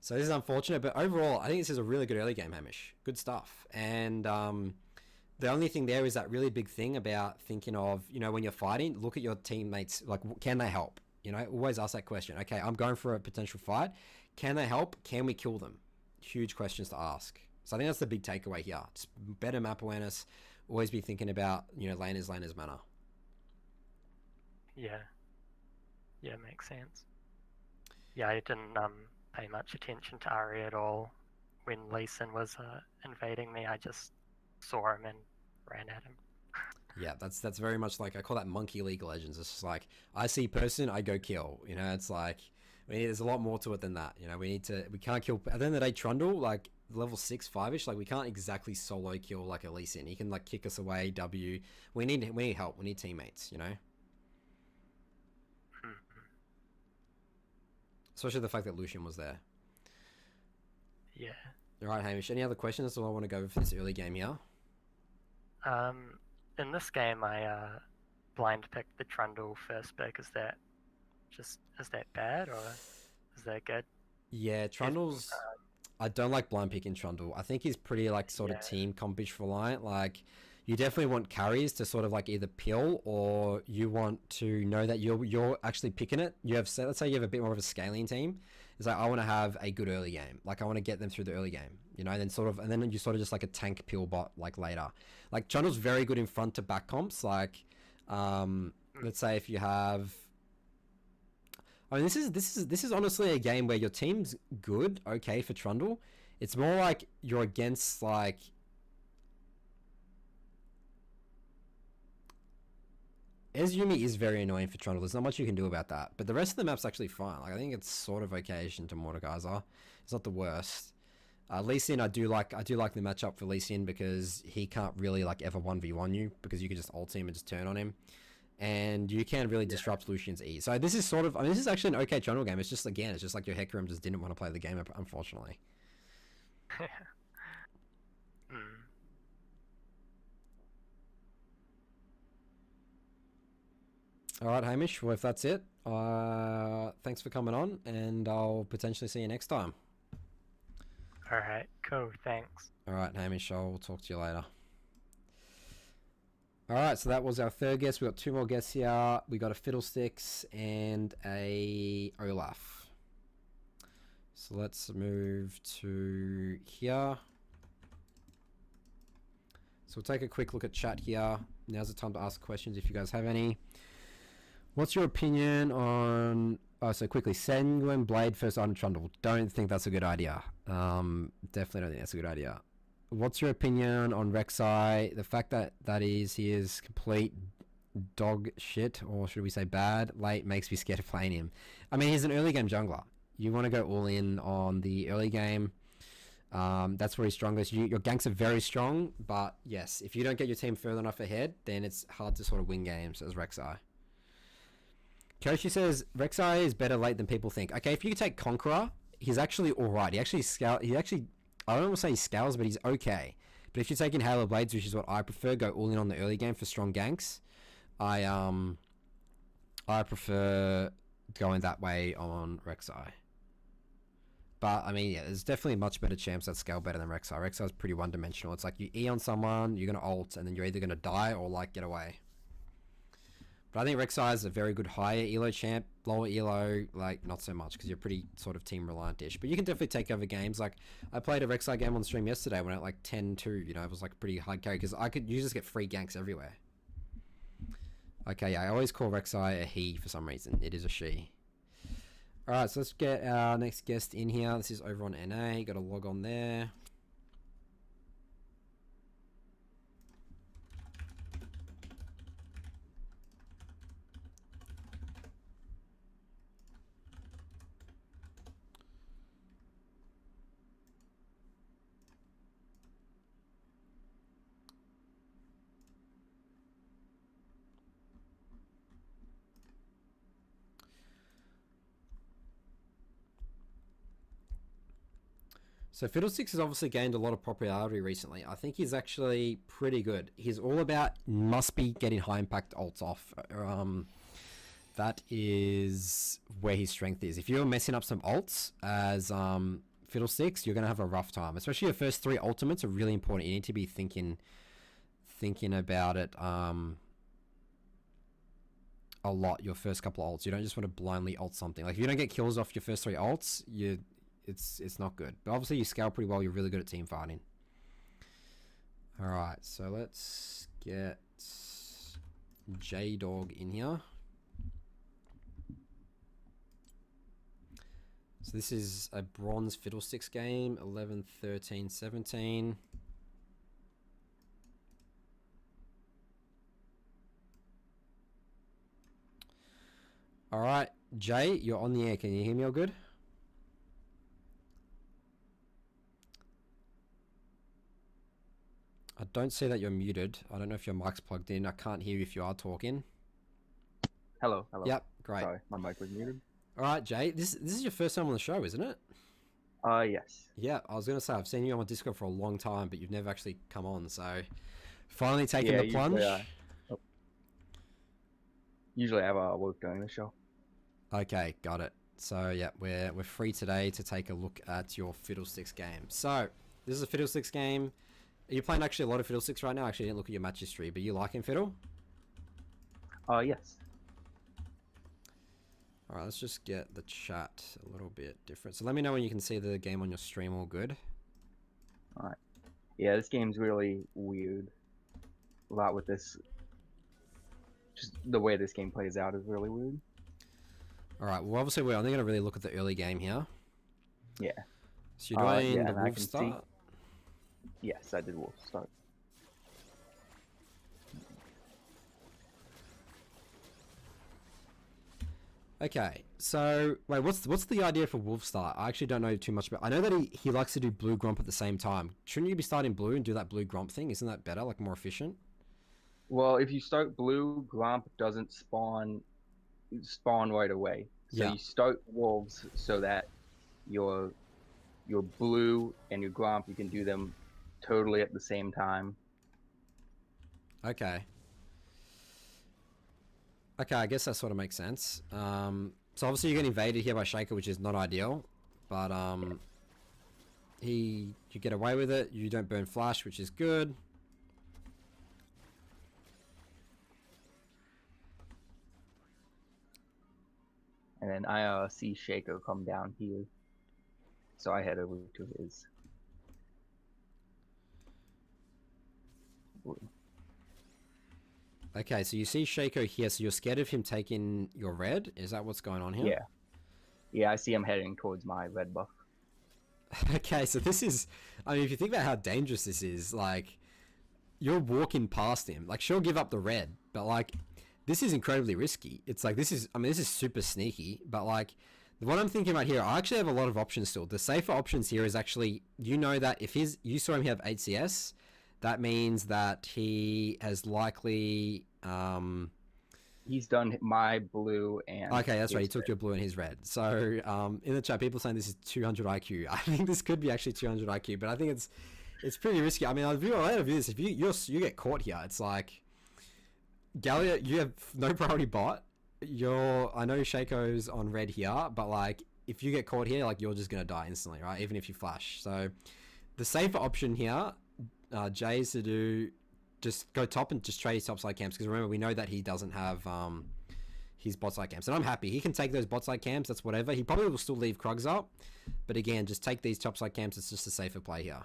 So this is unfortunate, but overall, I think this is a really good early game, Hamish. Good stuff. And the only thing there is that really big thing about thinking of, you know, when you're fighting, look at your teammates. Like, can they help? You know, always ask that question. Okay, I'm going for a potential fight. Can they help? Can we kill them? Huge questions to ask. So I think that's the big takeaway here. Just better map awareness. Always be thinking about, you know, laners manner. Yeah, makes sense. Yeah, I didn't pay much attention to Ari at all when Lee Sin was invading me. I just saw him and ran at him. Yeah, that's very much like, I call that monkey League of Legends. It's just like, I see person, I go kill. You know, it's like, there's a lot more to it than that. You know, we can't kill, at the end of the day, Trundle, like, level 6, 5-ish, like, we can't exactly solo kill, like, a Lee Sin. He can, like, kick us away, W. We need help, we need teammates, you know? Especially the fact that Lucian was there. Yeah. Alright, Hamish, any other questions? That's all I want to go for this early game here. In this game, I blind picked the Trundle first pick. Is that bad or is that good? Yeah, Trundle's... I don't like blind picking Trundle. I think he's pretty, like, sort of team compish reliant. Like, you definitely want carries to sort of, like, either peel, or you want to know that you're actually picking it. You have, let's say you have a bit more of a scaling team. It's like, I want to have a good early game. Like, I want to get them through the early game, you know, and then you sort of just like a tank peel bot, like, later. Like, Trundle's very good in front to back comps. Like, let's say if you have... I mean, this is honestly a game where your team's good, okay, for Trundle. It's more like you're against, like... Ezumi is very annoying for Trundle. There's not much you can do about that. But the rest of the map's actually fine. Like, I think it's sort of occasion to Mordekaiser. It's not the worst. Lee Sin, I do like the matchup for Lee Sin, because he can't really, like, ever 1v1 you, because you can just ult him and just turn on him. And you can really disrupt Lucian's E. So this is sort of... I mean, this is actually an okay Trundle game. It's just, again, it's just like your Hecarim just didn't want to play the game, unfortunately. Alright, Hamish, well, if that's it, thanks for coming on, and I'll potentially see you next time. Alright, cool, thanks. Alright, Hamish, I'll talk to you later. Alright, so that was our third guest. We got 2 more guests here. We got a Fiddlesticks and a Olaf. So let's move to here. So we'll take a quick look at chat here. Now's the time to ask questions if you guys have any. What's your opinion on... Oh, so quickly. Sanguine Blade first item Trundle. Don't think that's a good idea. Definitely don't think that's a good idea. What's your opinion on Rek'Sai? The fact that he is complete dog shit, or should we say bad, late, makes me scared of playing him. I mean, he's an early game jungler. You want to go all in on the early game. That's where he's strongest. Your ganks are very strong, but yes, if you don't get your team further enough ahead, then it's hard to sort of win games as Rek'Sai. Koshi says Rek'Sai is better late than people think. Okay, if you take Conqueror, he's actually alright. He actually I don't want to say he scales, but he's okay. But if you're taking Halo Blades, which is what I prefer, go all in on the early game for strong ganks. I prefer going that way on Rek'Sai. But I mean, yeah, there's definitely much better champs that scale better than Rek'Sai. Rek'Sai's pretty one-dimensional. It's like you E on someone, you're gonna ult, and then you're either gonna die or like get away. But I think Rek'Sai is a very good higher elo champ. Lower elo, like, not so much, because you're pretty sort of team reliant-ish. But you can definitely take over games. Like, I played a Rek'Sai game on the stream yesterday when I like 10-2, you know, it was like a pretty hard carry, because you just get free ganks everywhere. Okay, yeah, I always call Rek'Sai a he for some reason. It is a she. Alright, so let's get our next guest in here. This is over on NA. Got to log on there. So Fiddlesticks has obviously gained a lot of popularity recently. I think he's actually pretty good. He's all about must be getting high impact ults off. That is where his strength is. If you're messing up some ults as Fiddlesticks, you're gonna have a rough time. Especially your first 3 ultimates are really important. You need to be thinking about it a lot. Your first couple of ults, you don't just want to blindly ult something. Like if you don't get kills off your first 3 ults, it's not good. But obviously you scale pretty well. You're really good at team fighting. All right, so let's get J-Dog in here. So this is a bronze Fiddlesticks game, 11, 13, 17. All right, Jay, you're on the air. Can you hear me all good? I don't see that you're muted. I don't know if your mic's plugged in. I can't hear you if you are talking. Hello. Yep, great. Sorry, my mic was muted. All right, Jay, this is your first time on the show, isn't it? Yes. Yeah, I was going to say, I've seen you on Discord for a long time, but you've never actually come on, so finally taking Yeah, the plunge. Usually I have work during the show. Okay, got it. So yeah, we're free today to take a look at your Fiddlesticks game. So this is a Fiddlesticks game. Are you playing actually a lot of Fiddlesticks right now? Actually, I didn't look at your match history, but you liking Fiddle? Yes. All right, let's just get the chat a little bit different. So let me know when you can see the game on your stream all good. Alright. Yeah, this game's really weird. A lot with this. Just the way this game plays out is really weird. All right, well obviously we're only going to really look at the early game here. Yeah. So you're doing yeah, the and I wolf can start? see- Yes, I did wolf start. Okay, so wait, what's the idea for wolf start? I actually don't know too much about. I know that he likes to do blue gromp at the same time. Shouldn't you be starting blue and do that blue gromp thing? Isn't that better, like more efficient? Well, if you start blue, Gromp doesn't spawn right away. So Yeah. you start wolves so that your blue and your Gromp, you can do them totally at the same time. Okay. Okay, I guess that sort of makes sense. So obviously you get invaded here by Shaker, which is not ideal, but you get away with it. You don't burn flash, which is good. And then I see Shaco come down here. So I head over to his. Okay, so you see Shaco here, so you're scared of him taking your red? Is that what's going on here? Yeah. Yeah, I see him heading towards my red buff. Okay, so this is, I mean, if you think about how dangerous this is, like, you're walking past him. Like, she'll give up the red, but, like, this is incredibly risky. It's like, this is super sneaky, but, like, what I'm thinking right here, I actually have a lot of options still. The safer options here is actually, you know that if you saw him have 8 CS, that means that he has likely, He's done my blue and. okay, that's right. He his took red. your blue and his red. So in the chat, people saying this is 200 IQ. I think this could be actually 200 IQ, but I think it's pretty risky. I mean, I'll view this. If you get caught here, it's like Gallia, you have no priority bot. I know Shaco's on red here, but like if you get caught here, like you're just gonna die instantly, right? Even if you flash. So the safer option here, Jay, is to do. Just go top and just trade his top side camps, because remember we know that he doesn't have his bot side camps, and I'm happy he can take those bot side camps. That's whatever. He probably will still leave Krugs up, but again, just take these top side camps. It's just a safer play here.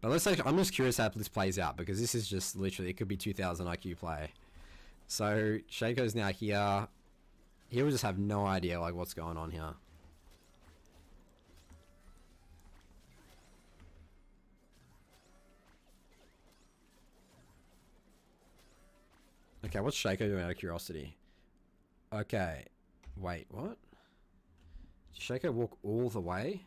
But I'm just curious how this plays out, because this is just literally, it could be 2000 IQ play. So Shaco's now here. He will just have no idea like what's going on here. Okay, what's Shaco doing out of curiosity? Okay, wait, what? Did Shaco walk all the way?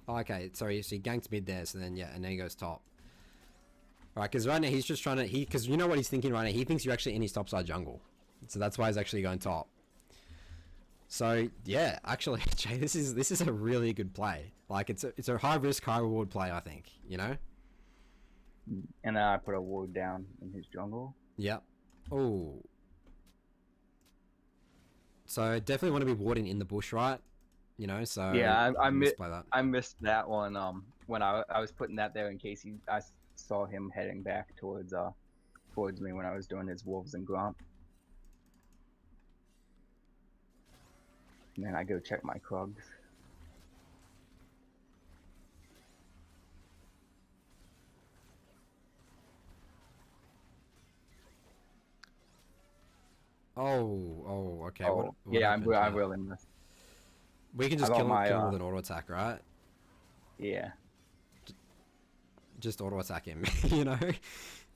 Oh, okay, sorry, so he ganked mid there, so then, yeah, and then he goes top. Alright, because right now he's just trying to, because you know what he's thinking right now? He thinks you're actually in his top side jungle. So that's why he's actually going top. So yeah, actually, Jay, this is a really good play. Like it's a high risk, high reward play. I think And then I put a ward down in his jungle. Yep. Oh. So definitely want to be warding in the bush, right? So Yeah, I misplay that. I missed that one. When I was putting that there in case I saw him heading back towards me when I was doing his wolves and grump. And then I go check my Krugs. Okay. Oh, What yeah, happened I here? really missed. We can I just got kill my, him with an auto attack, right? Yeah. Just auto attack him,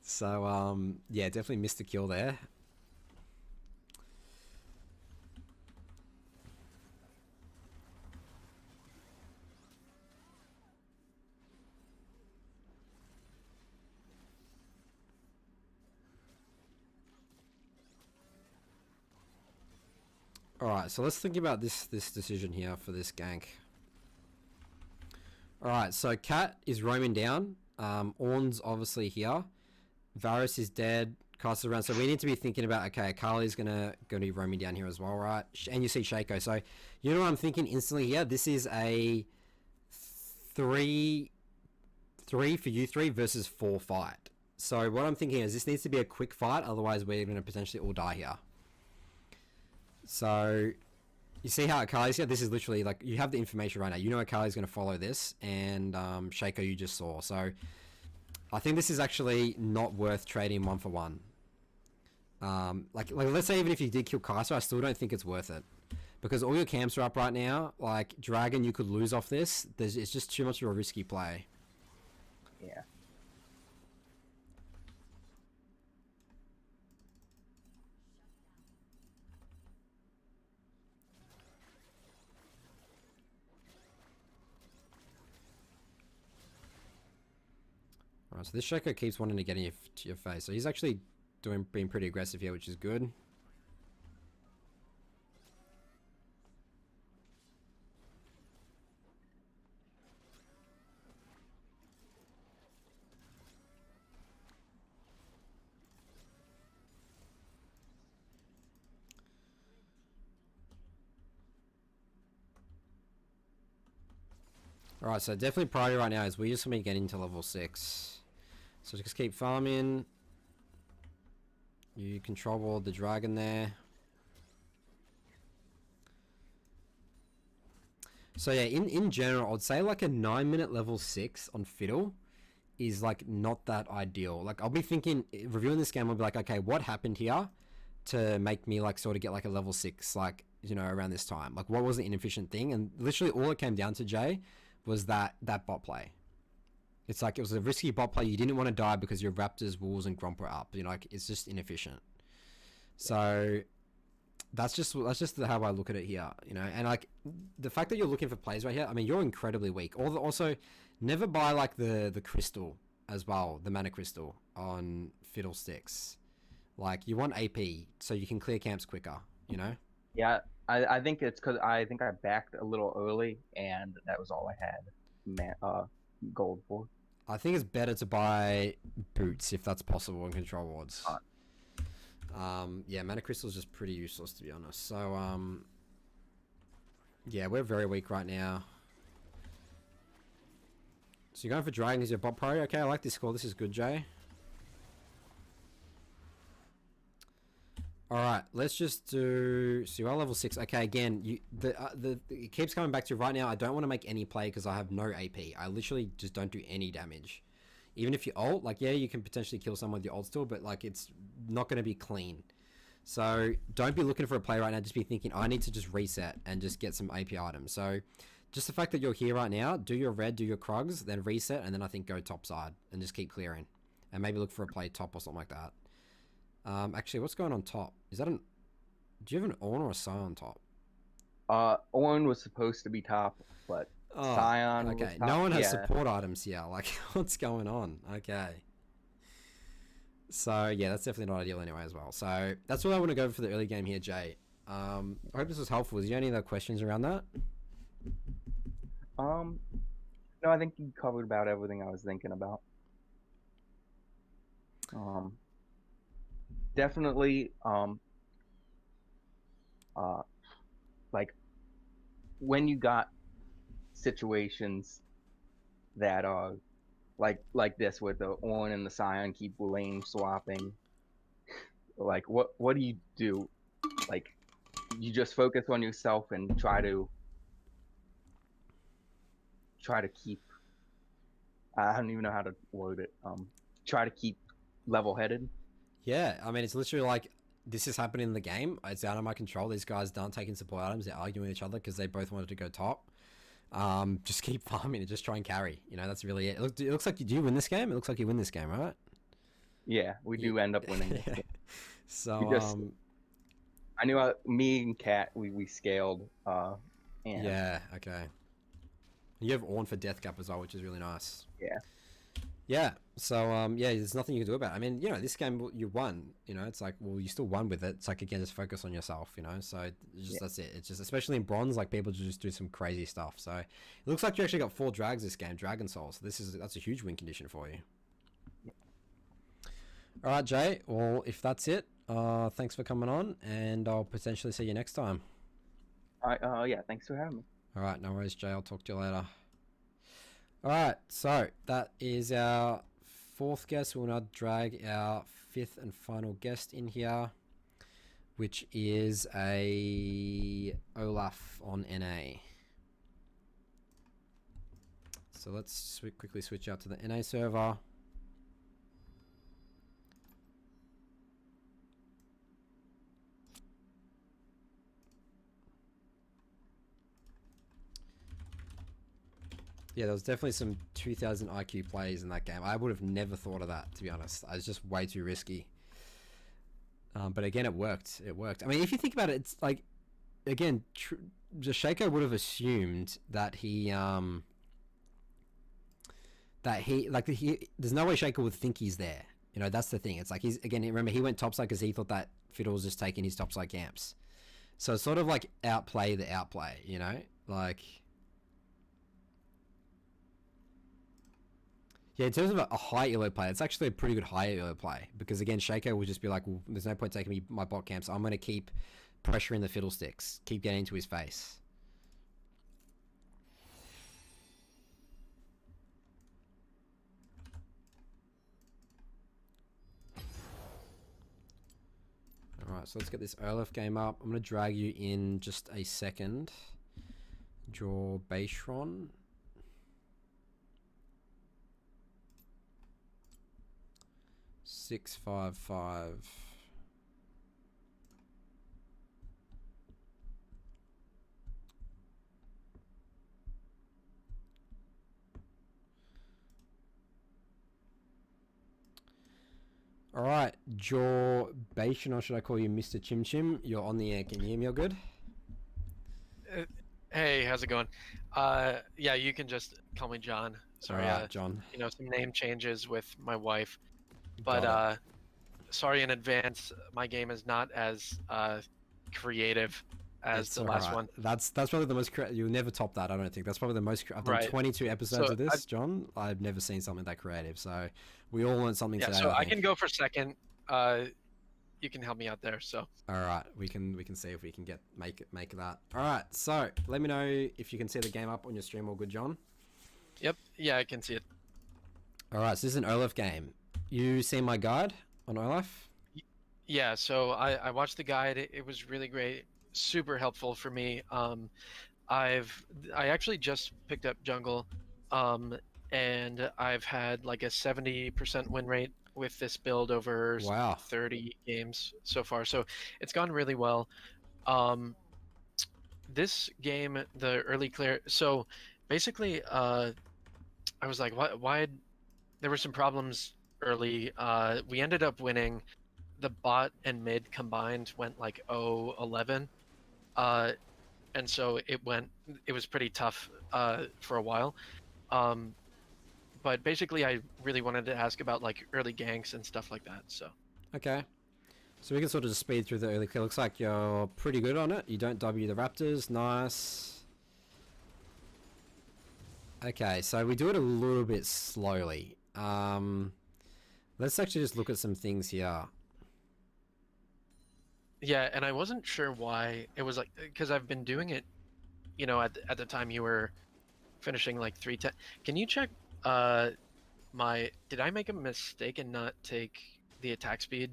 So yeah, definitely missed the kill there. Alright, so let's think about this decision here for this gank. Alright, so Cat is roaming down. Ornn's obviously here. Varus is dead. Cast around. So we need to be thinking about, okay, Akali's gonna be roaming down here as well, right? And you see Shaco. So you know what I'm thinking instantly here? This is a 3 for you three versus 4 fight. So what I'm thinking is this needs to be a quick fight, otherwise we're gonna potentially all die here. So you see how Akali's here? This is literally like, you have the information right now. You know Akali's going to follow this, and Shaco you just saw. So I think this is actually not worth trading 1 for 1. Like let's say even if you did kill Kaiser, I still don't think it's worth it. Because all your camps are up right now. Like Dragon you could lose off this. It's just too much of a risky play. Yeah. Alright, so this Shaco keeps wanting to get in your face. So he's actually being pretty aggressive here, which is good. Alright, so definitely priority right now is we just want to get into level 6. So just keep farming. You control ward the dragon there. So yeah, in general, I'd say like a 9-minute level 6 on Fiddle is like not that ideal. Like I'll be thinking, reviewing this game, I'll be like, okay, what happened here to make me like sort of get like a level 6, like, around this time? Like what was the inefficient thing? And literally all it came down to, Jay, was that bot play. It's like it was a risky bot play. You didn't want to die because your Raptors, Wolves, and Gromp were up. Like it's just inefficient. So that's just how I look at it here. And like the fact that you're looking for plays right here. I mean, you're incredibly weak. Also, never buy like the crystal as well, the mana crystal on Fiddlesticks. Like you want AP so you can clear camps quicker. Yeah, I think it's because I think I backed a little early, and that was all I had gold for. I think it's better to buy boots if that's possible in control wards. Yeah, mana crystal is just pretty useless to be honest. So yeah, we're very weak right now. So you're going for dragon as your bot priority. Okay, I like this score. This is good, Jay. Alright, let's just do... So you are level 6. Okay, again, it keeps coming back to right now. I don't want to make any play because I have no AP. I literally just don't do any damage. Even if you ult, like, yeah, you can potentially kill someone with your ult still, but, like, it's not going to be clean. So don't be looking for a play right now. Just be thinking, I need to just reset and just get some AP items. So just the fact that you're here right now, do your red, do your Krugs, then reset, and then I think go top side and just keep clearing. And maybe look for a play top or something like that. Actually, what's going on top? Is that do you have an Ornn or a Scion top? Ornn was supposed to be top, but Scion was okay. top. No one has support items here. Like, what's going on? Okay. So, yeah, that's definitely not ideal anyway as well. So, that's what I want to go for the early game here, Jay. I hope this was helpful. Is there any other questions around that? No, I think you covered about everything I was thinking about. Definitely, like when you got situations that are like this with the Ornn and the Scion keep lane swapping, like what do you do? Like you just focus on yourself and try to keep, I don't even know how to word it. Try to keep level-headed. Yeah, I mean, it's literally like this is happening in the game. It's out of my control. These guys aren't taking support items. They're arguing with each other because they both wanted to go top. Just keep farming and just try and carry. You know, that's really it. It looks like you do win this game. It looks like you win this game, right? Yeah, we do end up winning this game. So, I knew me and Kat, we scaled. And yeah, okay. You have Ornn for Death Cap as well, which is really nice. Yeah. Yeah, so, yeah, there's nothing you can do about it. I mean, you know, this game, you won, you know, it's like, well, you still won with it. It's like, again, just focus on yourself, you know, so that's it. It's just, especially in Bronze, like, people just do some crazy stuff. So, it looks like you actually got 4 drags this game, Dragon Souls. So that's a huge win condition for you. All right, Jay, well, if that's it, thanks for coming on, and I'll potentially see you next time. All right, yeah, thanks for having me. All right, no worries, Jay. I'll talk to you later. All right, so that is our 4th guest. We'll now drag our 5th and final guest in here, which is a Olaf on NA. So let's quickly switch out to the NA server. Yeah, there was definitely some 2000 IQ plays in that game. I would have never thought of that, to be honest. I was just way too risky. But again, it worked. It worked. I mean, if you think about it, it's like, again, Shaco would have assumed that there's no way Shaco would think he's there. You know, that's the thing. It's like remember, he went topside because he thought that Fiddle was just taking his topside camps. So it's sort of like outplay the outplay, you know? Like... Yeah, in terms of a high elo play, it's actually a pretty good high elo play. Because again, Shaco will just be like, well, there's no point taking my bot camp, so I'm going to keep pressuring the Fiddlesticks. Keep getting into his face. Alright, so let's get this Olaf game up. I'm going to drag you in just a second. Draw Baishron. 655. All right, Jaw Bation, or should I call you Mr. Chim Chim? You're on the air. Can you hear me? All good? Hey, how's it going? Yeah, you can just call me John. Sorry, All right, John. you know, some name changes with my wife. But sorry in advance, my game is not as creative as the last one. That's probably the most you'll never top that. I don't think that's probably the most. I've done 22 episodes of this, John. I've never seen something that creative. So we all learned something today. So I can go for second. You can help me out there. So all right, we can see if we can make that. All right, so let me know if you can see the game up on your stream. All good, John? Yep. Yeah, I can see it. All right, so this is an Olaf game. You seen my guide on Olaf? Yeah, so I watched the guide. It was really great, super helpful for me. I actually just picked up jungle, and I've had like a 70% win rate with this build over 30 games so far. So it's gone really well. This game, the early clear. So basically, I was like, why? There were some problems early. We ended up winning. The bot and mid combined went like 0-11, and so it was pretty tough for a while. But basically I really wanted to ask about like early ganks and stuff like that. So okay, So we can sort of just speed through the early clear. Looks like you're pretty good on it. You don't W the raptors. Nice. Okay, so we do it a little bit slowly. Let's actually just look at some things here. Yeah, and I wasn't sure why it was like, because I've been doing it, you know, at the time you were finishing like 310. Can you check did I make a mistake and not take the attack speed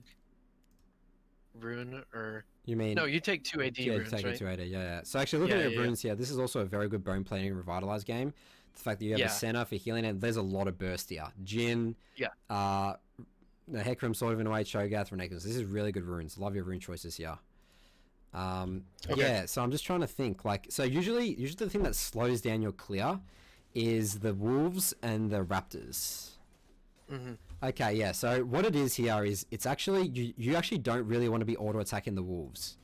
rune, or You mean... no, you take 2 AD yeah, runes, take right? it to 8, yeah. So actually looking at your runes here, this is also a very good bone plating revitalize game. The fact that you have a center for healing, and there's a lot of burst here. Jin, the Hecarim, sort of in a way, Cho'Gath, Renekus. This is really good runes. Love your rune choices here. Yeah, so I'm just trying to think. Like, so usually the thing that slows down your clear is the wolves and the raptors. Mm-hmm. Okay, yeah. So what it is here is it's actually you actually don't really want to be auto attacking the wolves.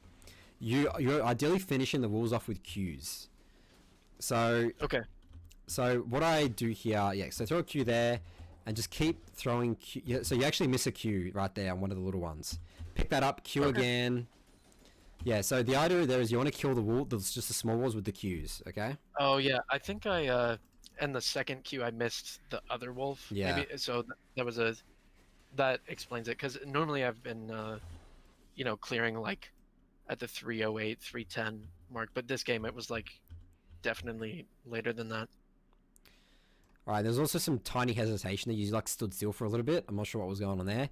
You're ideally finishing the wolves off with Qs. So Okay. So what I do here, so throw a Q there, and just keep throwing Q. Yeah, so you actually miss a Q right there on one of the little ones. Pick that up, Q again. Yeah, so the idea there is you want to kill the wolf, just the small wolves with the Qs, okay? Oh yeah, I think in the second Q I missed the other wolf. Yeah. Maybe, so that explains it, because normally I've been clearing like at the 308, 310 mark, but this game it was like definitely later than that. Alright, there's also some tiny hesitation that you like stood still for a little bit. I'm not sure what was going on there.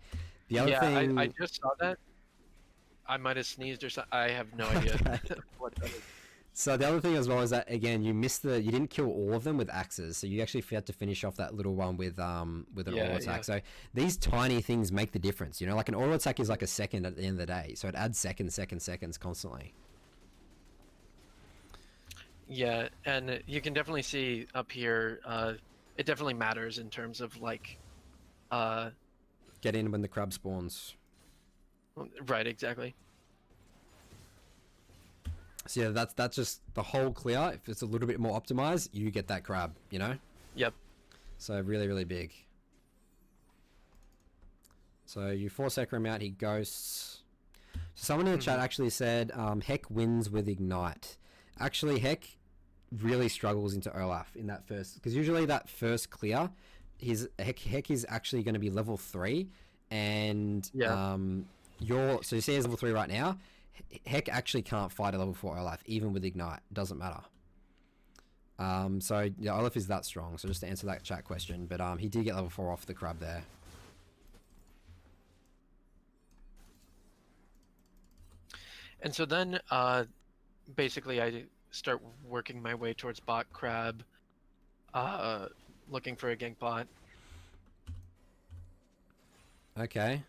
The other thing... I just saw that. I might have sneezed or something. I have no idea what that is. So the other thing as well is that, again, you didn't kill all of them with axes, so you actually had to finish off that little one with an auto attack. So these tiny things make the difference, you know, like an auto attack is like a second at the end of the day, so it adds seconds constantly. Yeah, and you can definitely see up here, it definitely matters in terms of like get in when the crab spawns. Right, exactly. So yeah, that's just the whole clear. If it's a little bit more optimized, you get that crab, you know? Yep. So really, really big. So you force Hecarim out, he ghosts. So someone in the chat actually said, Heck wins with Ignite. Actually, Heck really struggles into Olaf in that first, because usually that first clear, Heck is actually going to be level 3, and so you see he's level 3 right now. Heck actually can't fight a level 4 Olaf, even with Ignite. Doesn't matter. So yeah, Olaf is that strong. So just to answer that chat question, but he did get level 4 off the crab there. And so then, basically, I start working my way towards bot crab, looking for a gank bot. Okay.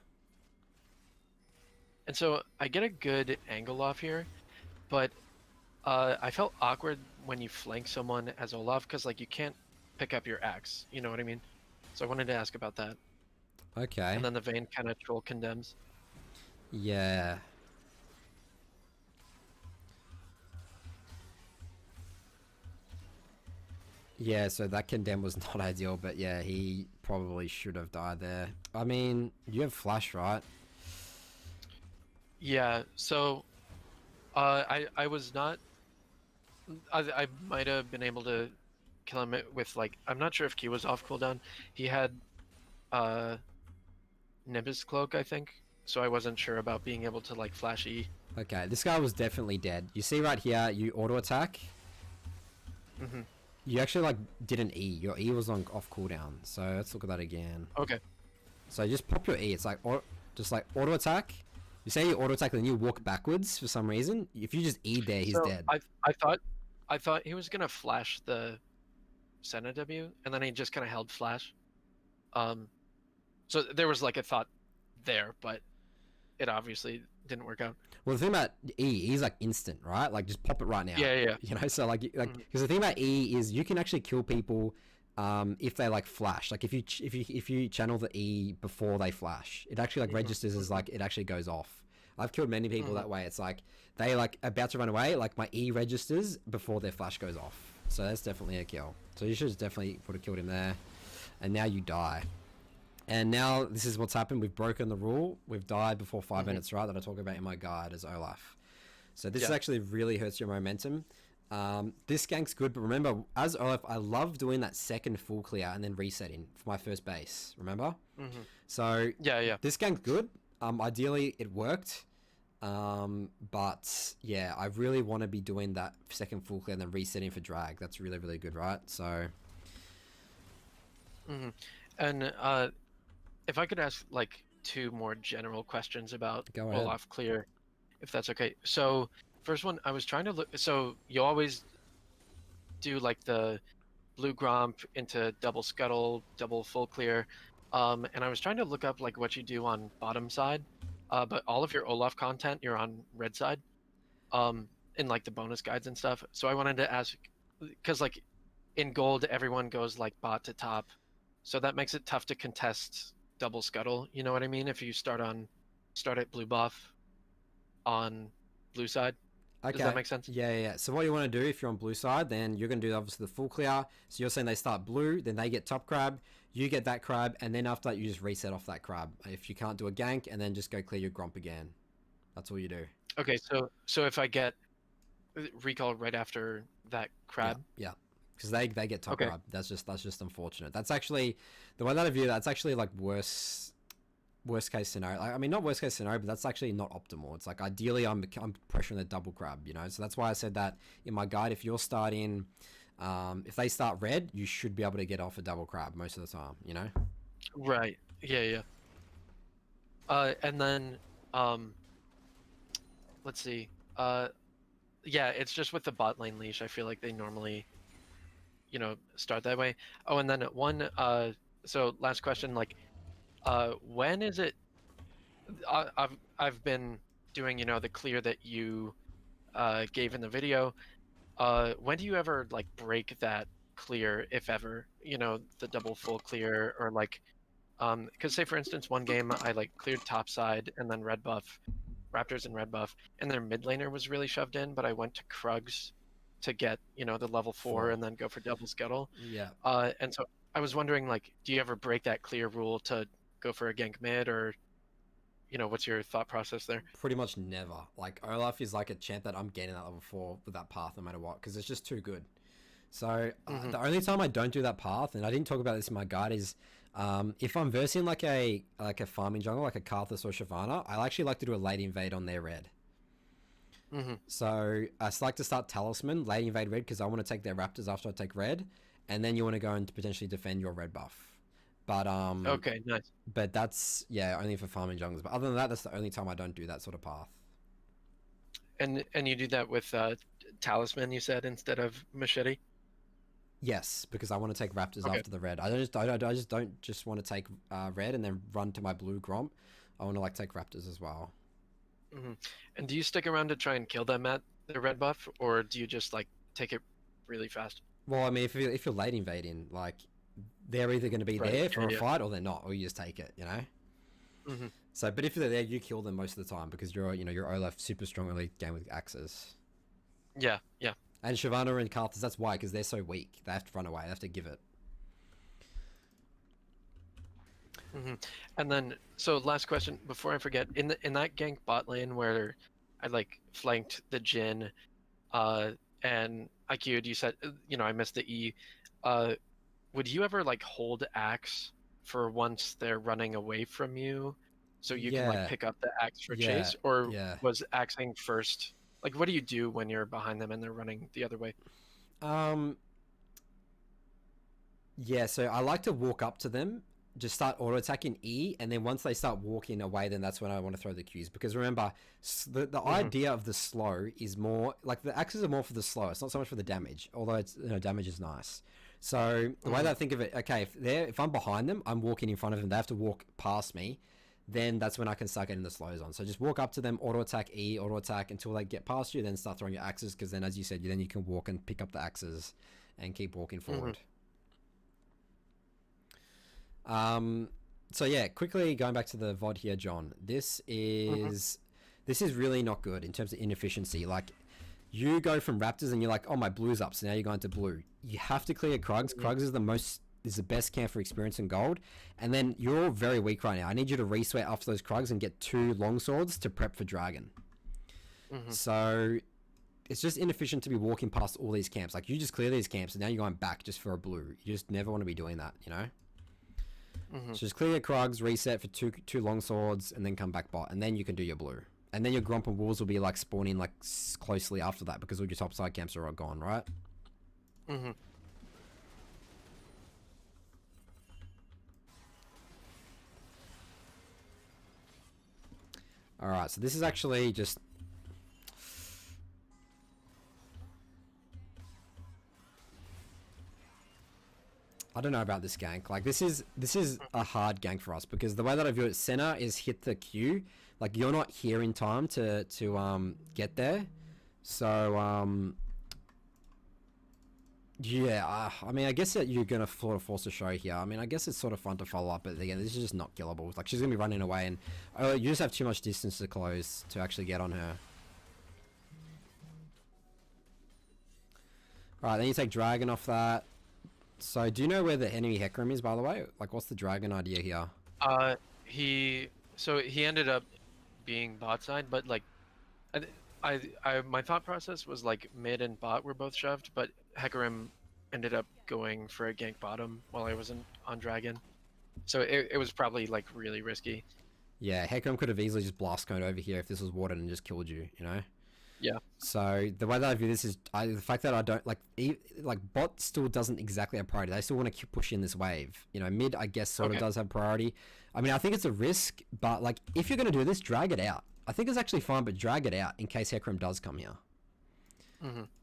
And so I get a good angle off here, but I felt awkward when you flank someone as Olaf, because like you can't pick up your axe, you know what I mean? So I wanted to ask about that. Okay. And then the Vayne kind of troll condemns. Yeah. Yeah, so that condemn was not ideal, but yeah, he probably should have died there. I mean, you have flash, right? Yeah, so I was not. I might have been able to kill him with like, I'm not sure if Q was off cooldown. He had Nimbus cloak, I think, so I wasn't sure about being able to like flash E. Okay, this guy was definitely dead. You see right here, you auto attack. Mm-hmm. You actually like did an E. Your E was on off cooldown. So let's look at that again. Okay. So just pop your E. It's like just like auto attack. You say you auto attack, then you walk backwards for some reason. If you just E there, he's dead. I thought he was gonna flash the Senna W, and then he just kind of held flash. So there was like a thought there, but it obviously didn't work out. Well, the thing about E is like instant, right? Like just pop it right now. Yeah. You know, so like because the thing about E is you can actually kill people if they like flash. Like if you channel the E before they flash, it actually like registers as like it actually goes off. I've killed many people that way. It's like they like about to run away, like my E registers before their flash goes off. So that's definitely a kill. So you should definitely would have killed him there, and now you die. And now this is what's happened. We've broken the rule. We've died before 5 minutes, right? That I talk about in my guide as Olaf. So this actually really hurts your momentum. This gank's good, but remember, as Olaf, I love doing that second full clear and then resetting for my first base. Remember? So this gank's good. Ideally, it worked. But yeah, I really want to be doing that second full clear and then resetting for drag. That's really, really good, right? So. And if I could ask like 2 more general questions about Go ahead. Olaf clear, if that's okay. So first one, I was trying to look. So you always do like the blue gromp into double scuttle, double full clear, and I was trying to look up like what you do on bottom side, but all of your Olaf content you're on red side, in like the bonus guides and stuff. So I wanted to ask, because like in gold everyone goes like bot to top, so that makes it tough to contest double scuttle. You know what I mean? If you start at blue buff on blue side. Okay. Does that make sense? Yeah. So what you want to do if you're on blue side, then you're going to do obviously the full clear. So you're saying they start blue, then they get top crab, you get that crab, and then after that you just reset off that crab. If you can't do a gank, and then just go clear your gromp again. That's all you do. Okay, so if I get recall right after that crab. Yeah. Because they get top Okay. crab. That's just unfortunate. That's actually the way that I view that's actually like worst case scenario. I mean, not worst case scenario, but that's actually not optimal. It's like ideally I'm pressuring the double crab, you know. So that's why I said that in my guide. If you're starting, if they start red, you should be able to get off a double crab most of the time, you know. Right. Yeah. And then let's see. Yeah, it's just with the bot lane leash. I feel like they normally, start that way. Oh, and then one. So last question, like, when is it? I've been doing, the clear that you gave in the video. When do you ever like break that clear, if ever? The double full clear, or like, because say for instance, one game I like cleared top side and then red buff, Raptors and red buff, and their mid laner was really shoved in, but I went to Krugs to get the level 4 and then go for double scuttle. Yeah. And so I was wondering, like, do you ever break that clear rule to go for a gank mid, or what's your thought process there? Pretty much never. Like Olaf is like a champ that I'm getting that level 4 with that path no matter what, because it's just too good. So the only time I don't do that path, and I didn't talk about this in my guide, is if I'm versing like a farming jungle, like a Karthus or Shyvana, I actually like to do a late invade on their red. So I like to start Talisman, late invade red, because I want to take their Raptors after I take red, and then you want to go and potentially defend your red buff. But okay, nice. But that's only for farming jungles. But other than that, that's the only time I don't do that sort of path. And you do that with Talisman, you said, instead of Machete? Yes, because I want to take Raptors after the red. I just don't just want to take red and then run to my blue Gromp. I want to like take Raptors as well. And do you stick around to try and kill them at the red buff, or do you just like take it really fast? Well, I mean, if you're late invading, like they're either going to be there for a fight or they're not, or you just take it, So, but if they're there, you kill them most of the time because you're Olaf super strong early game with axes. Yeah. And Shyvana and Karthus, that's why, because they're so weak. They have to run away. They have to give it. And then, so last question before I forget, in that gank bot lane where I like flanked the Jhin, and IQ'd, you said, I missed the E. Would you ever like hold axe for once they're running away from you, so you can like pick up the axe for chase, or was axing first? Like, what do you do when you're behind them and they're running the other way? Yeah, so I like to walk up to them, just start auto attacking E, and then once they start walking away, then that's when I want to throw the Qs. Because remember, the idea of the slow is more like the axes are more for the slow. It's not so much for the damage, although it's damage is nice. So the way that I think of it, okay, if I'm behind them, I'm walking in front of them. They have to walk past me. Then that's when I can start getting the slows on. So just walk up to them, auto attack E, auto attack until they get past you, then start throwing your axes, because then, as you said, then you can walk and pick up the axes and keep walking forward. So yeah, quickly going back to the VOD here, John. This is really not good in terms of inefficiency. Like, you go from Raptors and you're like, oh, my blue's up, so now you're going to blue. You have to clear Krugs. Krugs is the most is the best camp for experience and gold. And then you're all very weak right now. I need you to re-sweat after those Krugs and get 2 longswords to prep for dragon. So it's just inefficient to be walking past all these camps. Like, you just clear these camps and now you're going back just for a blue. You just never want to be doing that, you know? So just clear your Krugs, reset for two longswords, and then come back bot, and then you can do your blue. And then your Grump and Wolves will be like spawning like closely after that because all your topside camps are all gone, right? Alright, so this is actually just... I don't know about this gank. Like, this is a hard gank for us because the way that I view it, center is hit the Q. Like, you're not here in time to get there. So, yeah, I mean, I guess that you're going to sort of force a show here. I mean, I guess it's sort of fun to follow up, but again, this is just not killable. Like, she's going to be running away, and you just have too much distance to close to actually get on her. Alright, then you take Dragon off that. So, do you know where the enemy Hecarim is, by the way? Like, what's the Dragon idea here? He ended up being bot side, but like, my thought process was like mid and bot were both shoved, but Hecarim ended up going for a gank bottom while I wasn't on Dragon, so it was probably like really risky. Yeah, Hecarim could have easily just blast coned over here if this was watered and just killed you, you know? Yeah. So the way that I view this is the fact that I don't like bot still doesn't exactly have priority. They still want to keep pushing this wave. You know, mid I guess sort of does have priority. I mean, I think it's a risk, but like if you're gonna do this, drag it out. I think it's actually fine, but drag it out in case Hecarim does come here.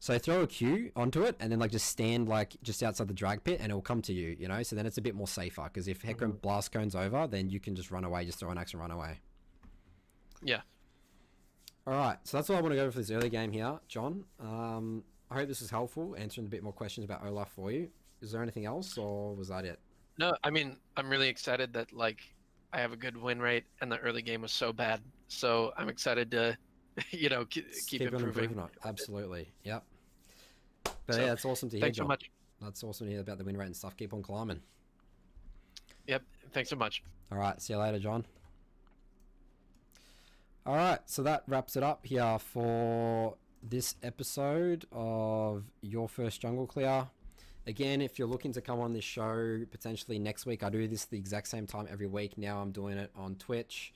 So throw a Q onto it and then like just stand like just outside the drag pit and it'll come to you. You know, so then it's a bit more safer because if Hecarim blast cones over, then you can just run away, just throw an axe and run away. Yeah. Alright, so that's all I want to go for this early game here, John. I hope this was helpful, answering a bit more questions about Olaf for you. Is there anything else, or was that it? No, I mean, I'm really excited that, like, I have a good win rate, and the early game was so bad. So I'm excited to, you know, keep improving. On. Absolutely, yep. But yeah, it's awesome to hear, Thanks John. so much. That's awesome to hear about the win rate and stuff. Keep on climbing. Yep, thanks so much. Alright, see you later, John. Alright, so that wraps it up here for this episode of Your First Jungle Clear. Again, if you're looking to come on this show potentially next week, I do this the exact same time every week. Now I'm doing it on Twitch.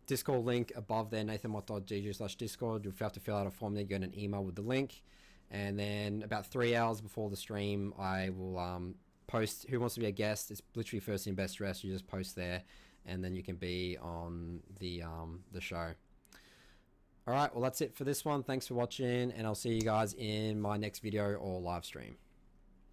Discord link above there, nathanmott.gg/discord. You'll have to fill out a form there, get an email with the link. And then about 3 hours before the stream, I will post who wants to be a guest. It's literally first in, best dressed. You just post there, and then you can be on the show. Alright, well that's it for this one. Thanks for watching, and I'll see you guys in my next video or live stream.